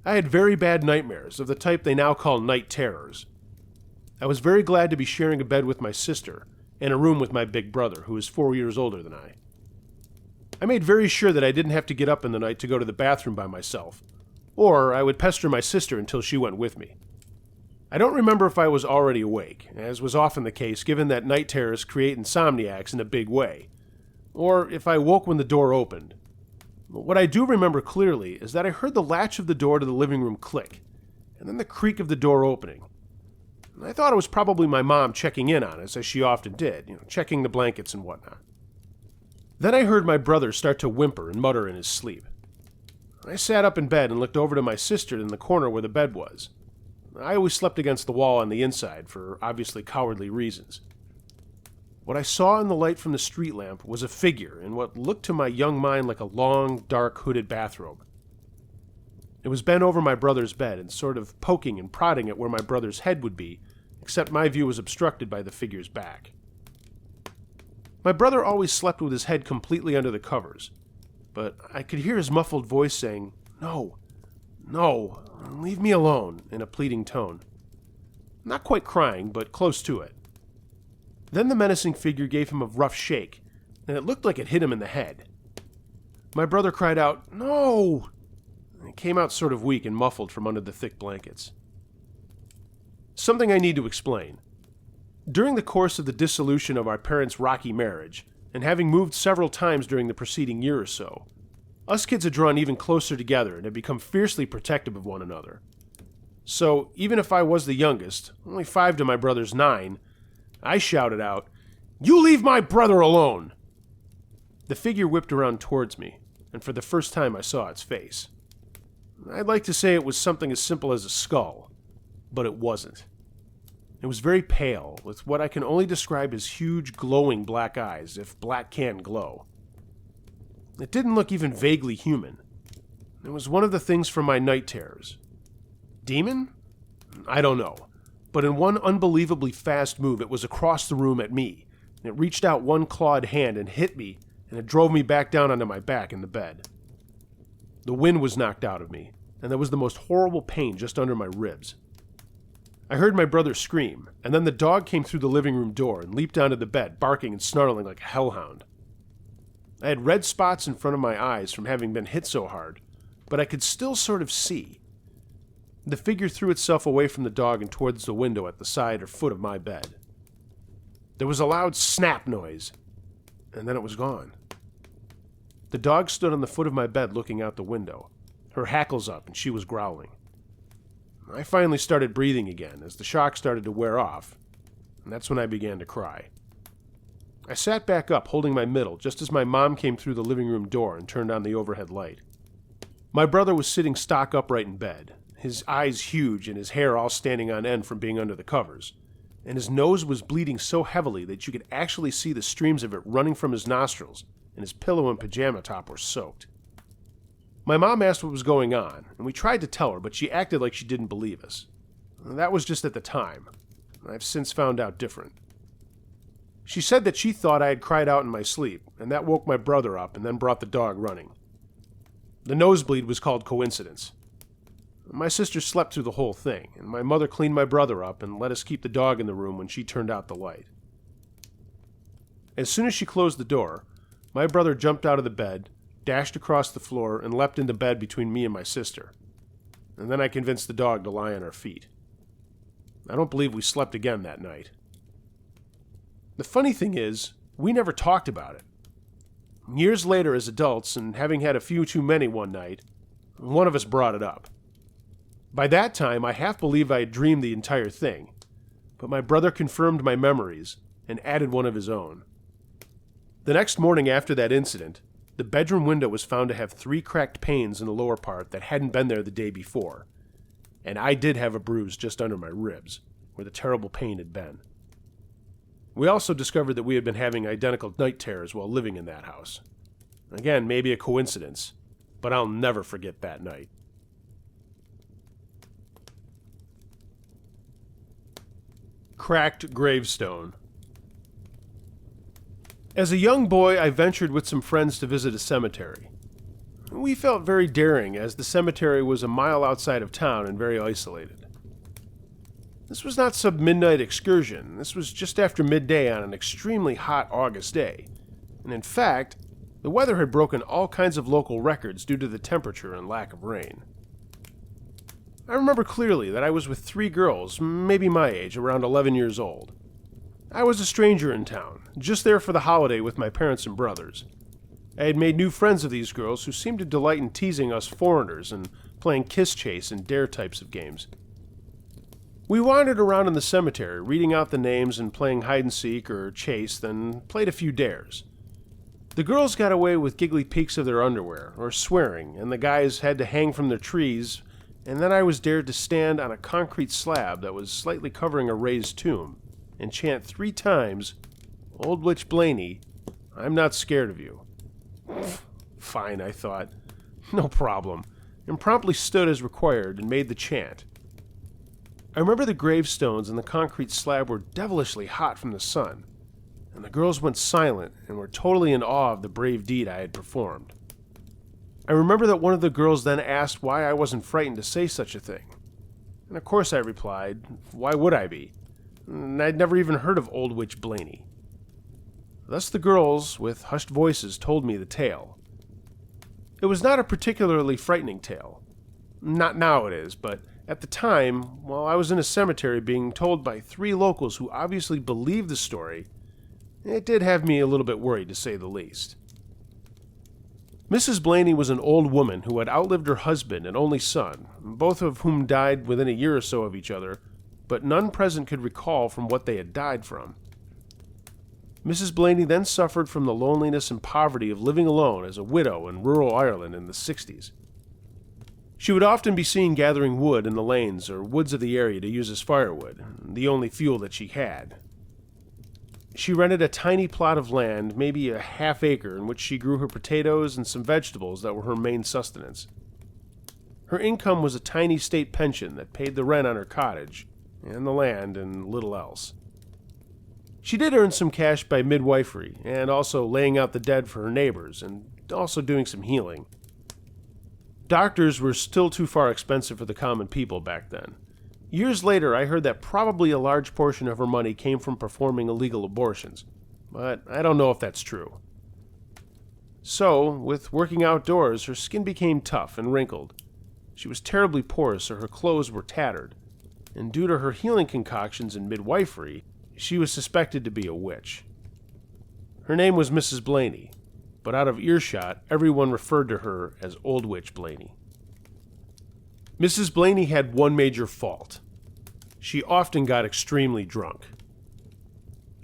I had very bad nightmares of the type they now call night terrors. I was very glad to be sharing a bed with my sister and a room with my big brother, who is 4 years older than I. I made very sure that I didn't have to get up in the night to go to the bathroom by myself, or I would pester my sister until she went with me. I don't remember if I was already awake, as was often the case given that night terrors create insomniacs in a big way, or if I woke when the door opened. But what I do remember clearly is that I heard the latch of the door to the living room click, and then the creak of the door opening. And I thought it was probably my mom checking in on us, as she often did, checking the blankets and whatnot. Then I heard my brother start to whimper and mutter in his sleep. I sat up in bed and looked over to my sister in the corner where the bed was. I always slept against the wall on the inside for obviously cowardly reasons. What I saw in the light from the street lamp was a figure in what looked to my young mind like a long, dark, hooded bathrobe. It was bent over my brother's bed and sort of poking and prodding at where my brother's head would be, except my view was obstructed by the figure's back. My brother always slept with his head completely under the covers, but I could hear his muffled voice saying, "No, no, leave me alone," in a pleading tone. Not quite crying, but close to it. Then the menacing figure gave him a rough shake, and it looked like it hit him in the head. My brother cried out, "No!" and it came out sort of weak and muffled from under the thick blankets. Something I need to explain. During the course of the dissolution of our parents' rocky marriage, and having moved several times during the preceding year or so, us kids had drawn even closer together and had become fiercely protective of one another. So, even if I was the youngest, only 5 to my brother's 9, I shouted out, "You leave my brother alone!" The figure whipped around towards me, and for the first time I saw its face. I'd like to say it was something as simple as a skull, but it wasn't. It was very pale, with what I can only describe as huge, glowing black eyes, if black can glow. It didn't look even vaguely human. It was one of the things from my night terrors. Demon? I don't know, but in one unbelievably fast move it was across the room at me, and it reached out one clawed hand and hit me, and it drove me back down onto my back in the bed. The wind was knocked out of me, and there was the most horrible pain just under my ribs. I heard my brother scream, and then the dog came through the living room door and leaped onto the bed, barking and snarling like a hellhound. I had red spots in front of my eyes from having been hit so hard, but I could still sort of see. The figure threw itself away from the dog and towards the window at the side or foot of my bed. There was a loud snap noise, and then it was gone. The dog stood on the foot of my bed looking out the window, her hackles up, and she was growling. I finally started breathing again as the shock started to wear off, and that's when I began to cry. I sat back up, holding my middle, just as my mom came through the living room door and turned on the overhead light. My brother was sitting stock upright in bed, his eyes huge and his hair all standing on end from being under the covers, and his nose was bleeding so heavily that you could actually see the streams of it running from his nostrils, and his pillow and pajama top were soaked. My mom asked what was going on, and we tried to tell her, but she acted like she didn't believe us. That was just at the time. I've since found out different. She said that she thought I had cried out in my sleep, and that woke my brother up and then brought the dog running. The nosebleed was called coincidence. My sister slept through the whole thing, and my mother cleaned my brother up and let us keep the dog in the room when she turned out the light. As soon as she closed the door, my brother jumped out of the bed, dashed across the floor, and leapt into bed between me and my sister. And then I convinced the dog to lie on our feet. I don't believe we slept again that night. The funny thing is, we never talked about it. Years later, as adults, and having had a few too many one night, one of us brought it up. By that time, I half believed I had dreamed the entire thing, but my brother confirmed my memories and added one of his own. The next morning after that incident, the bedroom window was found to have 3 cracked panes in the lower part that hadn't been there the day before, and I did have a bruise just under my ribs, where the terrible pain had been. We also discovered that we had been having identical night terrors while living in that house. Again, maybe a coincidence, but I'll never forget that night. Cracked Gravestone. As a young boy, I ventured with some friends to visit a cemetery. We felt very daring, as the cemetery was a mile outside of town and very isolated. This was not some midnight excursion. This was just after midday on an extremely hot August day. And in fact, the weather had broken all kinds of local records due to the temperature and lack of rain. I remember clearly that I was with 3 girls, maybe my age, around 11 years old. I was a stranger in town, just there for the holiday with my parents and brothers. I had made new friends of these girls who seemed to delight in teasing us foreigners and playing kiss chase and dare types of games. We wandered around in the cemetery, reading out the names and playing hide-and-seek or chase, then played a few dares. The girls got away with giggly peeks of their underwear, or swearing, and the guys had to hang from their trees, and then I was dared to stand on a concrete slab that was slightly covering a raised tomb, and chant 3 times, "Old Witch Blaney, I'm not scared of you." Fine, I thought. No problem, and promptly stood as required and made the chant. I remember the gravestones and the concrete slab were devilishly hot from the sun, and the girls went silent and were totally in awe of the brave deed I had performed. I remember that one of the girls then asked why I wasn't frightened to say such a thing. And of course I replied, why would I be? And I'd never even heard of Old Witch Blaney. Thus the girls, with hushed voices, told me the tale. It was not a particularly frightening tale. Not now it is, but at the time, while I was in a cemetery being told by 3 locals who obviously believed the story, it did have me a little bit worried, to say the least. Mrs. Blaney was an old woman who had outlived her husband and only son, both of whom died within a year or so of each other, but none present could recall from what they had died from. Mrs. Blaney then suffered from the loneliness and poverty of living alone as a widow in rural Ireland in the 60s. She would often be seen gathering wood in the lanes or woods of the area to use as firewood, the only fuel that she had. She rented a tiny plot of land, maybe a half acre, in which she grew her potatoes and some vegetables that were her main sustenance. Her income was a tiny state pension that paid the rent on her cottage, and the land, and little else. She did earn some cash by midwifery, and also laying out the dead for her neighbors, and also doing some healing. Doctors were still too far expensive for the common people back then. Years later, I heard that probably a large portion of her money came from performing illegal abortions, but I don't know if that's true. So, with working outdoors, her skin became tough and wrinkled. She was terribly poor, so her clothes were tattered, and due to her healing concoctions and midwifery, she was suspected to be a witch. Her name was Mrs. Blaney, but out of earshot, everyone referred to her as Old Witch Blaney. Mrs. Blaney had one major fault. She often got extremely drunk.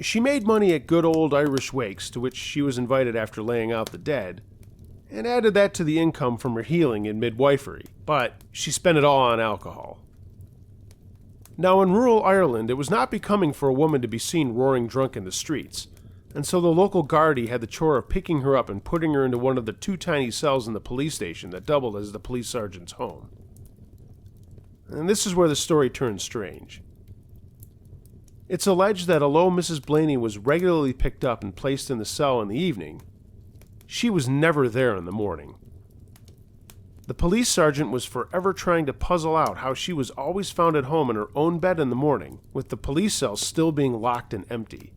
She made money at good old Irish wakes, to which she was invited after laying out the dead, and added that to the income from her healing and midwifery, but she spent it all on alcohol. Now, in rural Ireland, it was not becoming for a woman to be seen roaring drunk in the streets, and so the local guardie had the chore of picking her up and putting her into one of the 2 tiny cells in the police station that doubled as the police sergeant's home. And this is where the story turns strange. It's alleged that although Mrs. Blaney was regularly picked up and placed in the cell in the evening, she was never there in the morning. The police sergeant was forever trying to puzzle out how she was always found at home in her own bed in the morning, with the police cells still being locked and empty.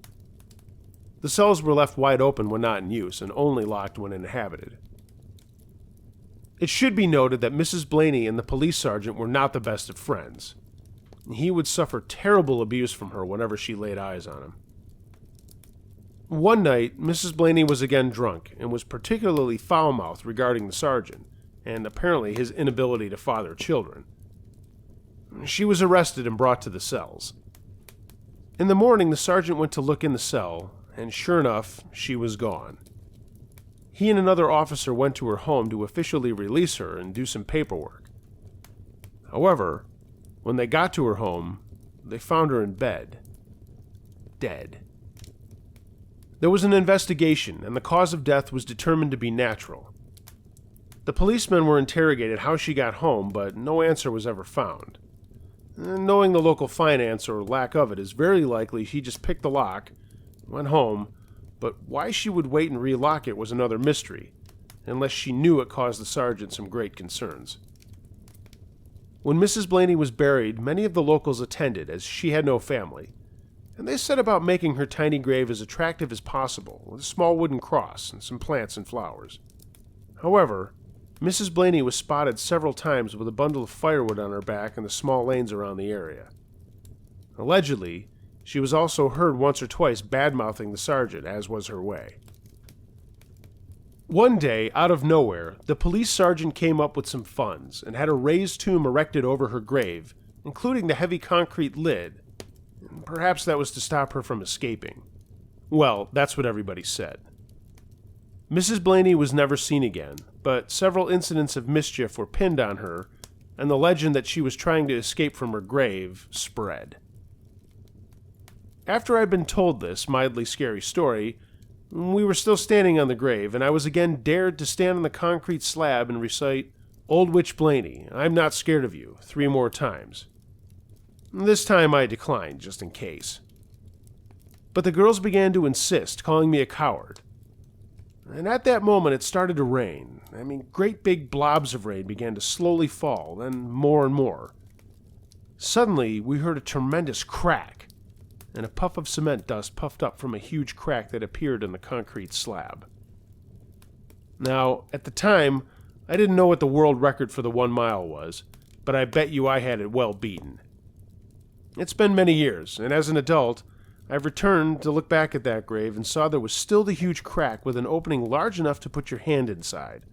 The cells were left wide open when not in use, and only locked when inhabited. It should be noted that Mrs. Blaney and the police sergeant were not the best of friends. He would suffer terrible abuse from her whenever she laid eyes on him. One night, Mrs. Blaney was again drunk, and was particularly foul-mouthed regarding the sergeant, and apparently his inability to father children. She was arrested and brought to the cells. In the morning, the sergeant went to look in the cell, and sure enough, she was gone. He and another officer went to her home to officially release her and do some paperwork. However, when they got to her home, they found her in bed, dead. There was an investigation, and the cause of death was determined to be natural. The policemen were interrogated how she got home, but no answer was ever found. And knowing the local finance or lack of it, is very likely she just picked the lock, went home, but why she would wait and relock it was another mystery, unless she knew it caused the sergeant some great concerns. When Mrs. Blaney was buried, many of the locals attended, as she had no family, and they set about making her tiny grave as attractive as possible, with a small wooden cross and some plants and flowers. However, Mrs. Blaney was spotted several times with a bundle of firewood on her back in the small lanes around the area. Allegedly, she was also heard once or twice bad-mouthing the sergeant, as was her way. One day, out of nowhere, the police sergeant came up with some funds and had a raised tomb erected over her grave, including the heavy concrete lid. Perhaps that was to stop her from escaping. Well, that's what everybody said. Mrs. Blaney was never seen again, but several incidents of mischief were pinned on her, and the legend that she was trying to escape from her grave spread. After I'd been told this mildly scary story, we were still standing on the grave, and I was again dared to stand on the concrete slab and recite, "Old Witch Blaney, I'm not scared of you," 3 more times. This time I declined, just in case. But the girls began to insist, calling me a coward. And at that moment it started to rain. Great big blobs of rain began to slowly fall, then more and more. Suddenly we heard a tremendous crack, and a puff of cement dust puffed up from a huge crack that appeared in the concrete slab. Now, at the time, I didn't know what the world record for the 1 mile was, but I bet you I had it well beaten. It's been many years, and as an adult, I've returned to look back at that grave and saw there was still the huge crack with an opening large enough to put your hand inside.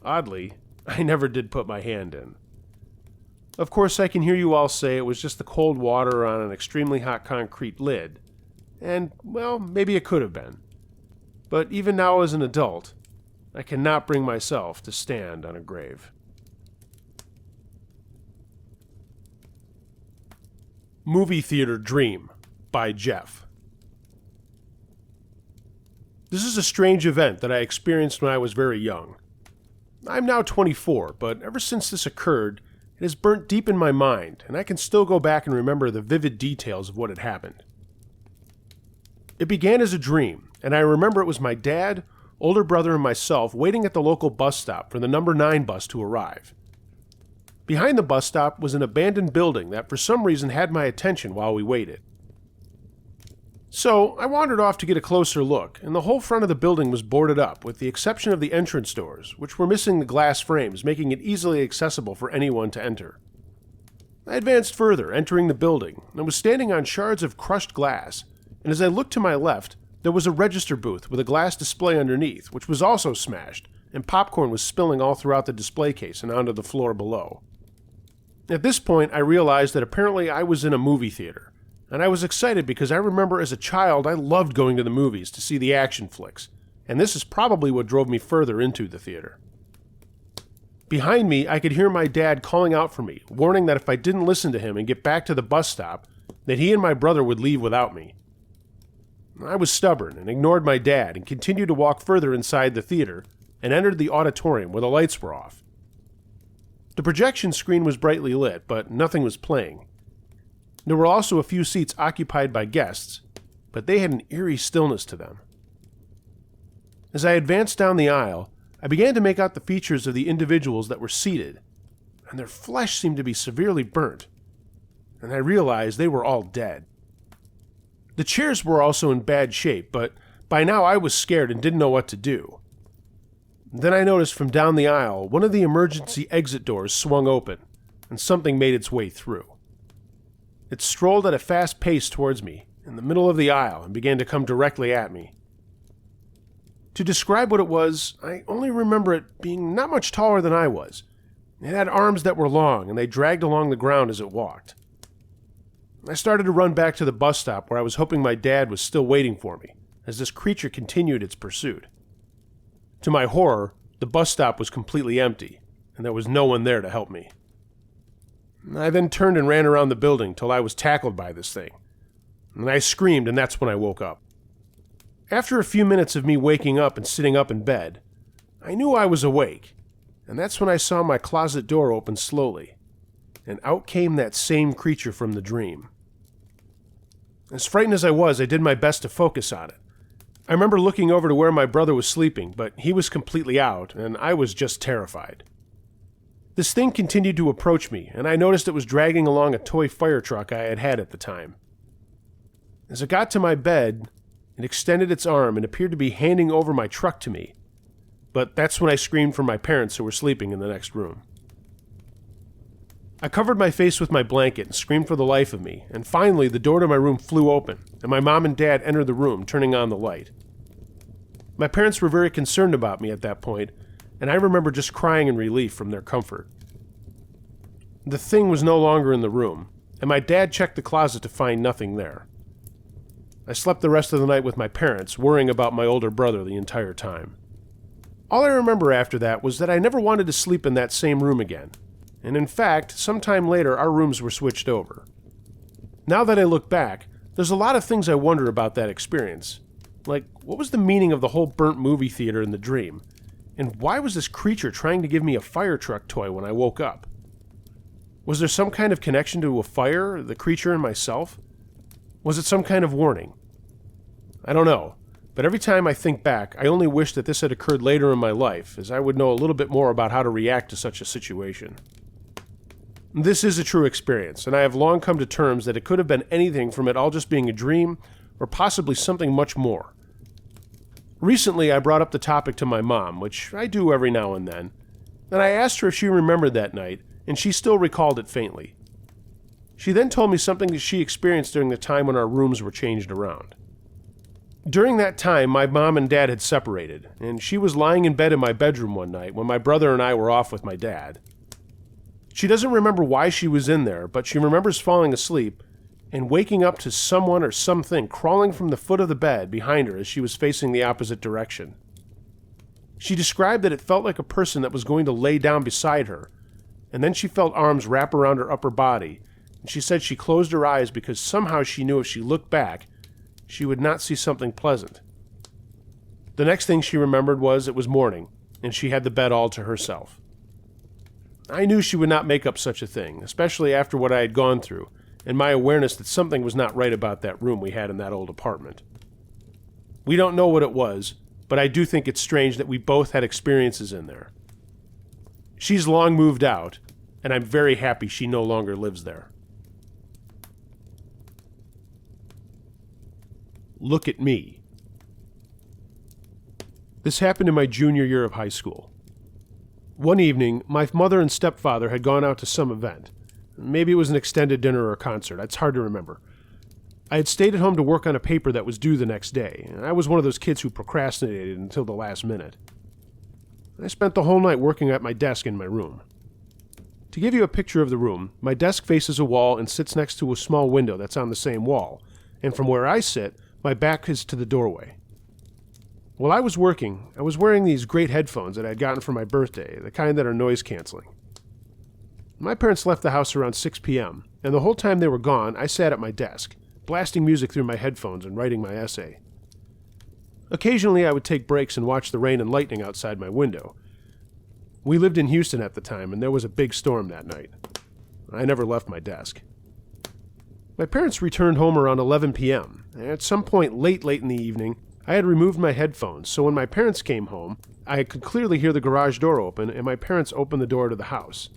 Oddly, I never did put my hand in. Of course, I can hear you all say it was just the cold water on an extremely hot concrete lid. And, well, maybe it could have been. But even now as an adult, I cannot bring myself to stand on a grave. Movie Theater Dream by Jeff. This is a strange event that I experienced when I was very young. I'm now 24, but ever since this occurred, it has burnt deep in my mind, and I can still go back and remember the vivid details of what had happened. It began as a dream, and I remember it was my dad, older brother, and myself waiting at the local bus stop for the number 9 bus to arrive. Behind the bus stop was an abandoned building that for some reason had my attention while we waited. So I wandered off to get a closer look, and the whole front of the building was boarded up, with the exception of the entrance doors, which were missing the glass frames, making it easily accessible for anyone to enter. I advanced further, entering the building, and was standing on shards of crushed glass, and as I looked to my left, there was a register booth with a glass display underneath, which was also smashed, and popcorn was spilling all throughout the display case and onto the floor below. At this point, I realized that apparently I was in a movie theater, and I was excited because I remember as a child I loved going to the movies to see the action flicks, and this is probably what drove me further into the theater. Behind me, I could hear my dad calling out for me, warning that if I didn't listen to him and get back to the bus stop, that he and my brother would leave without me. I was stubborn and ignored my dad and continued to walk further inside the theater and entered the auditorium where the lights were off. The projection screen was brightly lit, but nothing was playing. There were also a few seats occupied by guests, but they had an eerie stillness to them. As I advanced down the aisle, I began to make out the features of the individuals that were seated, and their flesh seemed to be severely burnt, and I realized they were all dead. The chairs were also in bad shape, but by now I was scared and didn't know what to do. Then I noticed from down the aisle, one of the emergency exit doors swung open, and something made its way through. It strolled at a fast pace towards me, in the middle of the aisle, and began to come directly at me. To describe what it was, I only remember it being not much taller than I was. It had arms that were long, and they dragged along the ground as it walked. I started to run back to the bus stop where I was hoping my dad was still waiting for me, as this creature continued its pursuit. To my horror, the bus stop was completely empty, and there was no one there to help me. I then turned and ran around the building till I was tackled by this thing, and I screamed, and that's when I woke up. After a few minutes of me waking up and sitting up in bed, I knew I was awake, and that's when I saw my closet door open slowly, and out came that same creature from the dream. As frightened as I was, I did my best to focus on it. I remember looking over to where my brother was sleeping, but he was completely out, and I was just terrified. This thing continued to approach me, and I noticed it was dragging along a toy fire truck I had had at the time. As it got to my bed, it extended its arm and appeared to be handing over my truck to me, but that's when I screamed for my parents who were sleeping in the next room. I covered my face with my blanket and screamed for the life of me, and finally the door to my room flew open, and my mom and dad entered the room, turning on the light. My parents were very concerned about me at that point, and I remember just crying in relief from their comfort. The thing was no longer in the room, and my dad checked the closet to find nothing there. I slept the rest of the night with my parents, worrying about my older brother the entire time. All I remember after that was that I never wanted to sleep in that same room again, and in fact, sometime later our rooms were switched over. Now that I look back, there's a lot of things I wonder about that experience. Like, what was the meaning of the whole burnt movie theater in the dream? And why was this creature trying to give me a fire truck toy when I woke up? Was there some kind of connection to a fire, the creature, and myself? Was it some kind of warning? I don't know, but every time I think back, I only wish that this had occurred later in my life, as I would know a little bit more about how to react to such a situation. This is a true experience, and I have long come to terms that it could have been anything from it all just being a dream, or possibly something much more. Recently, I brought up the topic to my mom, which I do every now and then, and I asked her if she remembered that night, and she still recalled it faintly. She then told me something that she experienced during the time when our rooms were changed around. During that time, my mom and dad had separated, and she was lying in bed in my bedroom one night when my brother and I were off with my dad. She doesn't remember why she was in there, but she remembers falling asleep and waking up to someone or something crawling from the foot of the bed behind her as she was facing the opposite direction. She described that it felt like a person that was going to lay down beside her, and then she felt arms wrap around her upper body, and she said she closed her eyes because somehow she knew if she looked back, she would not see something pleasant. The next thing she remembered was it was morning, and she had the bed all to herself. I knew she would not make up such a thing, especially after what I had gone through, and my awareness that something was not right about that room we had in that old apartment. We don't know what it was, but I do think it's strange that we both had experiences in there. She's long moved out, and I'm very happy she no longer lives there. Look at me. This happened in my junior year of high school. One evening, my mother and stepfather had gone out to some event. Maybe it was an extended dinner or a concert. It's hard to remember. I had stayed at home to work on a paper that was due the next day, and I was one of those kids who procrastinated until the last minute. I spent the whole night working at my desk in my room. To give you a picture of the room, my desk faces a wall and sits next to a small window that's on the same wall, and from where I sit, my back is to the doorway. While I was working, I was wearing these great headphones that I had gotten for my birthday, the kind that are noise-canceling. My parents left the house around 6 p.m., and the whole time they were gone, I sat at my desk, blasting music through my headphones and writing my essay. Occasionally, I would take breaks and watch the rain and lightning outside my window. We lived in Houston at the time, and there was a big storm that night. I never left my desk. My parents returned home around 11 p.m., and at some point late in the evening, I had removed my headphones, so when my parents came home, I could clearly hear the garage door open, and my parents opened the door to the house.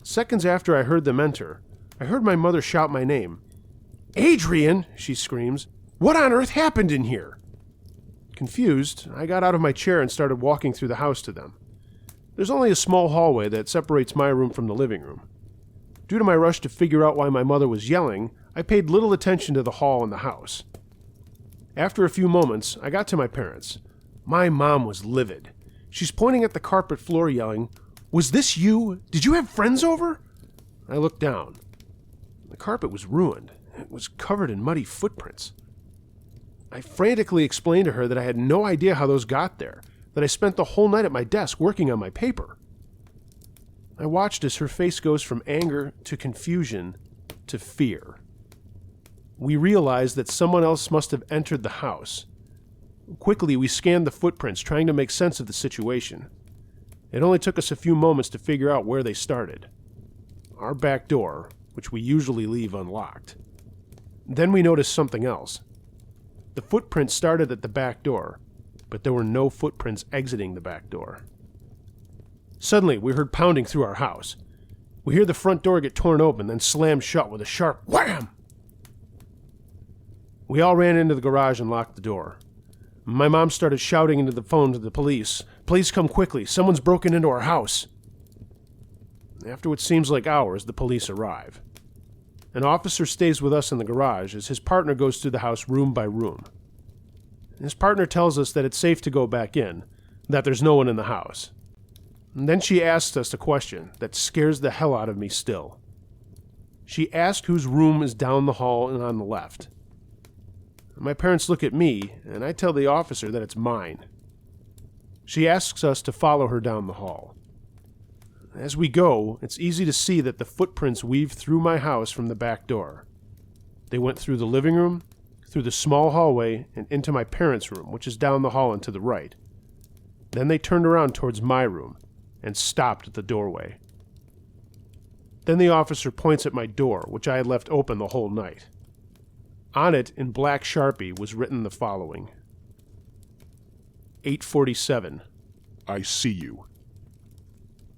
Seconds after I heard them enter, I heard my mother shout my name. "Adrian!" she screams. "What on earth happened in here?" Confused, I got out of my chair and started walking through the house to them. There's only a small hallway that separates my room from the living room. Due to my rush to figure out why my mother was yelling, I paid little attention to the hall and the house. After a few moments, I got to my parents. My mom was livid. She's pointing at the carpet floor yelling, "Was this you? Did you have friends over?" I looked down. The carpet was ruined. It was covered in muddy footprints. I frantically explained to her that I had no idea how those got there, that I spent the whole night at my desk working on my paper. I watched as her face goes from anger to confusion to fear. We realized that someone else must have entered the house. Quickly, we scanned the footprints, trying to make sense of the situation. It only took us a few moments to figure out where they started. Our back door, which we usually leave unlocked. Then we noticed something else. The footprints started at the back door, but there were no footprints exiting the back door. Suddenly, we heard pounding through our house. We hear the front door get torn open, then slammed shut with a sharp wham! We all ran into the garage and locked the door. My mom started shouting into the phone to the police, "Please come quickly, someone's broken into our house." After what seems like hours, the police arrive. An officer stays with us in the garage as his partner goes through the house room by room. His partner tells us that it's safe to go back in, that there's no one in the house. And then she asks us a question that scares the hell out of me still. She asks whose room is down the hall and on the left. My parents look at me, and I tell the officer that it's mine. She asks us to follow her down the hall. As we go, it's easy to see that the footprints weave through my house from the back door. They went through the living room, through the small hallway, and into my parents' room, which is down the hall and to the right. Then they turned around towards my room and stopped at the doorway. Then the officer points at my door, which I had left open the whole night. On it, in black Sharpie, was written the following. 8:47. I see you.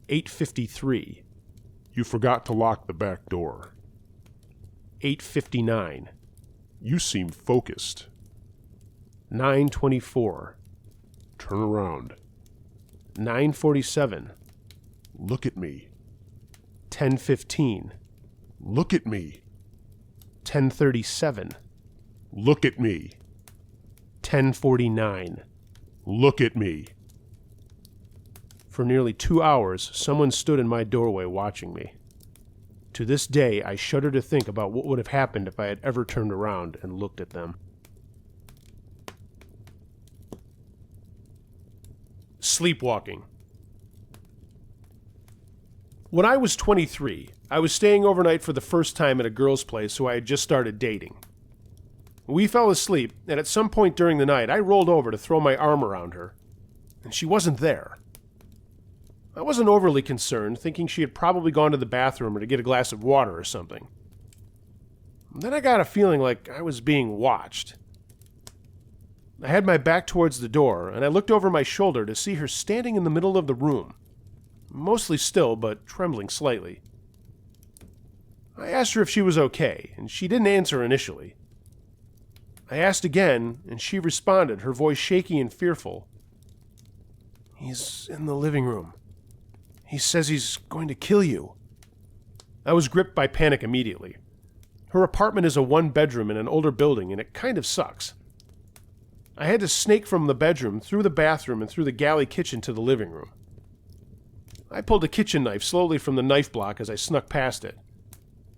8:53. You forgot to lock the back door. 8:59. You seem focused. 9:24. Turn around. 9:47. Look at me. 10:15. Look at me. 10:37. Look at me. 10:49. Look at me. For nearly 2 hours, someone stood in my doorway watching me. To this day, I shudder to think about what would have happened if I had ever turned around and looked at them. Sleepwalking. When I was 23, I was staying overnight for the first time at a girl's place who I had just started dating. We fell asleep, and at some point during the night, I rolled over to throw my arm around her, and she wasn't there. I wasn't overly concerned, thinking she had probably gone to the bathroom or to get a glass of water or something. Then I got a feeling like I was being watched. I had my back towards the door, and I looked over my shoulder to see her standing in the middle of the room, mostly still, but trembling slightly. I asked her if she was okay, and she didn't answer initially. I asked again, and she responded, her voice shaky and fearful. "He's in the living room. He says he's going to kill you." I was gripped by panic immediately. Her apartment is a one-bedroom in an older building, and it kind of sucks. I had to snake from the bedroom, through the bathroom, and through the galley kitchen to the living room. I pulled a kitchen knife slowly from the knife block as I snuck past it,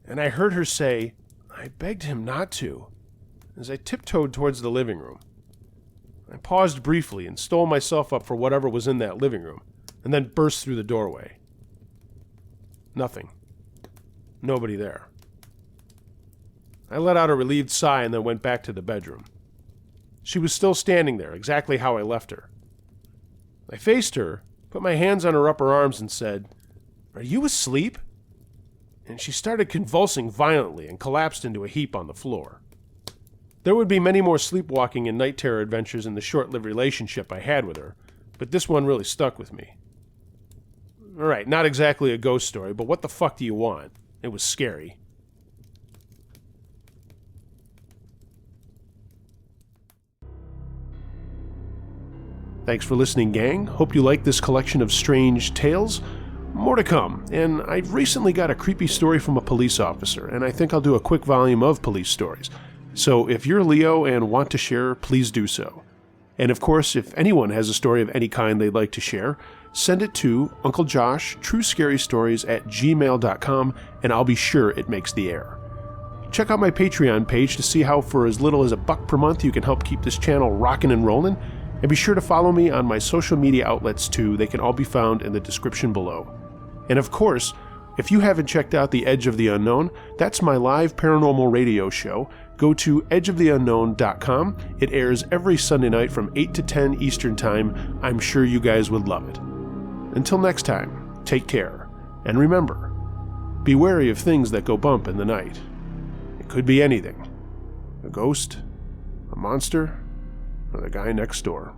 and I heard her say, "I begged him not to," as I tiptoed towards the living room. I paused briefly and stole myself up for whatever was in that living room, and then burst through the doorway. Nothing. Nobody there. I let out a relieved sigh and then went back to the bedroom. She was still standing there, exactly how I left her. I faced her, put my hands on her upper arms, and said, "Are you asleep?" And she started convulsing violently and collapsed into a heap on the floor. There would be many more sleepwalking and night terror adventures in the short-lived relationship I had with her, but this one really stuck with me. Alright, not exactly a ghost story, but what the fuck do you want? It was scary. Thanks for listening, gang. Hope you like this collection of strange tales. More to come, and I've recently got a creepy story from a police officer, and I think I'll do a quick volume of police stories. So if you're Leo and want to share, please do so. And of course, if anyone has a story of any kind they'd like to share, send it to unclejoshtruescarystories@gmail.com, and I'll be sure it makes the air. Check out my Patreon page to see how for as little as $1 per month you can help keep this channel rocking and rolling. And be sure to follow me on my social media outlets too. They can all be found in the description below. And of course, if you haven't checked out The Edge of the Unknown, that's my live paranormal radio show. Go to edgeoftheunknown.com. It airs every Sunday night from 8 to 10 Eastern Time. I'm sure you guys would love it. Until next time, take care. And remember, be wary of things that go bump in the night. It could be anything. A ghost, a monster, or the guy next door.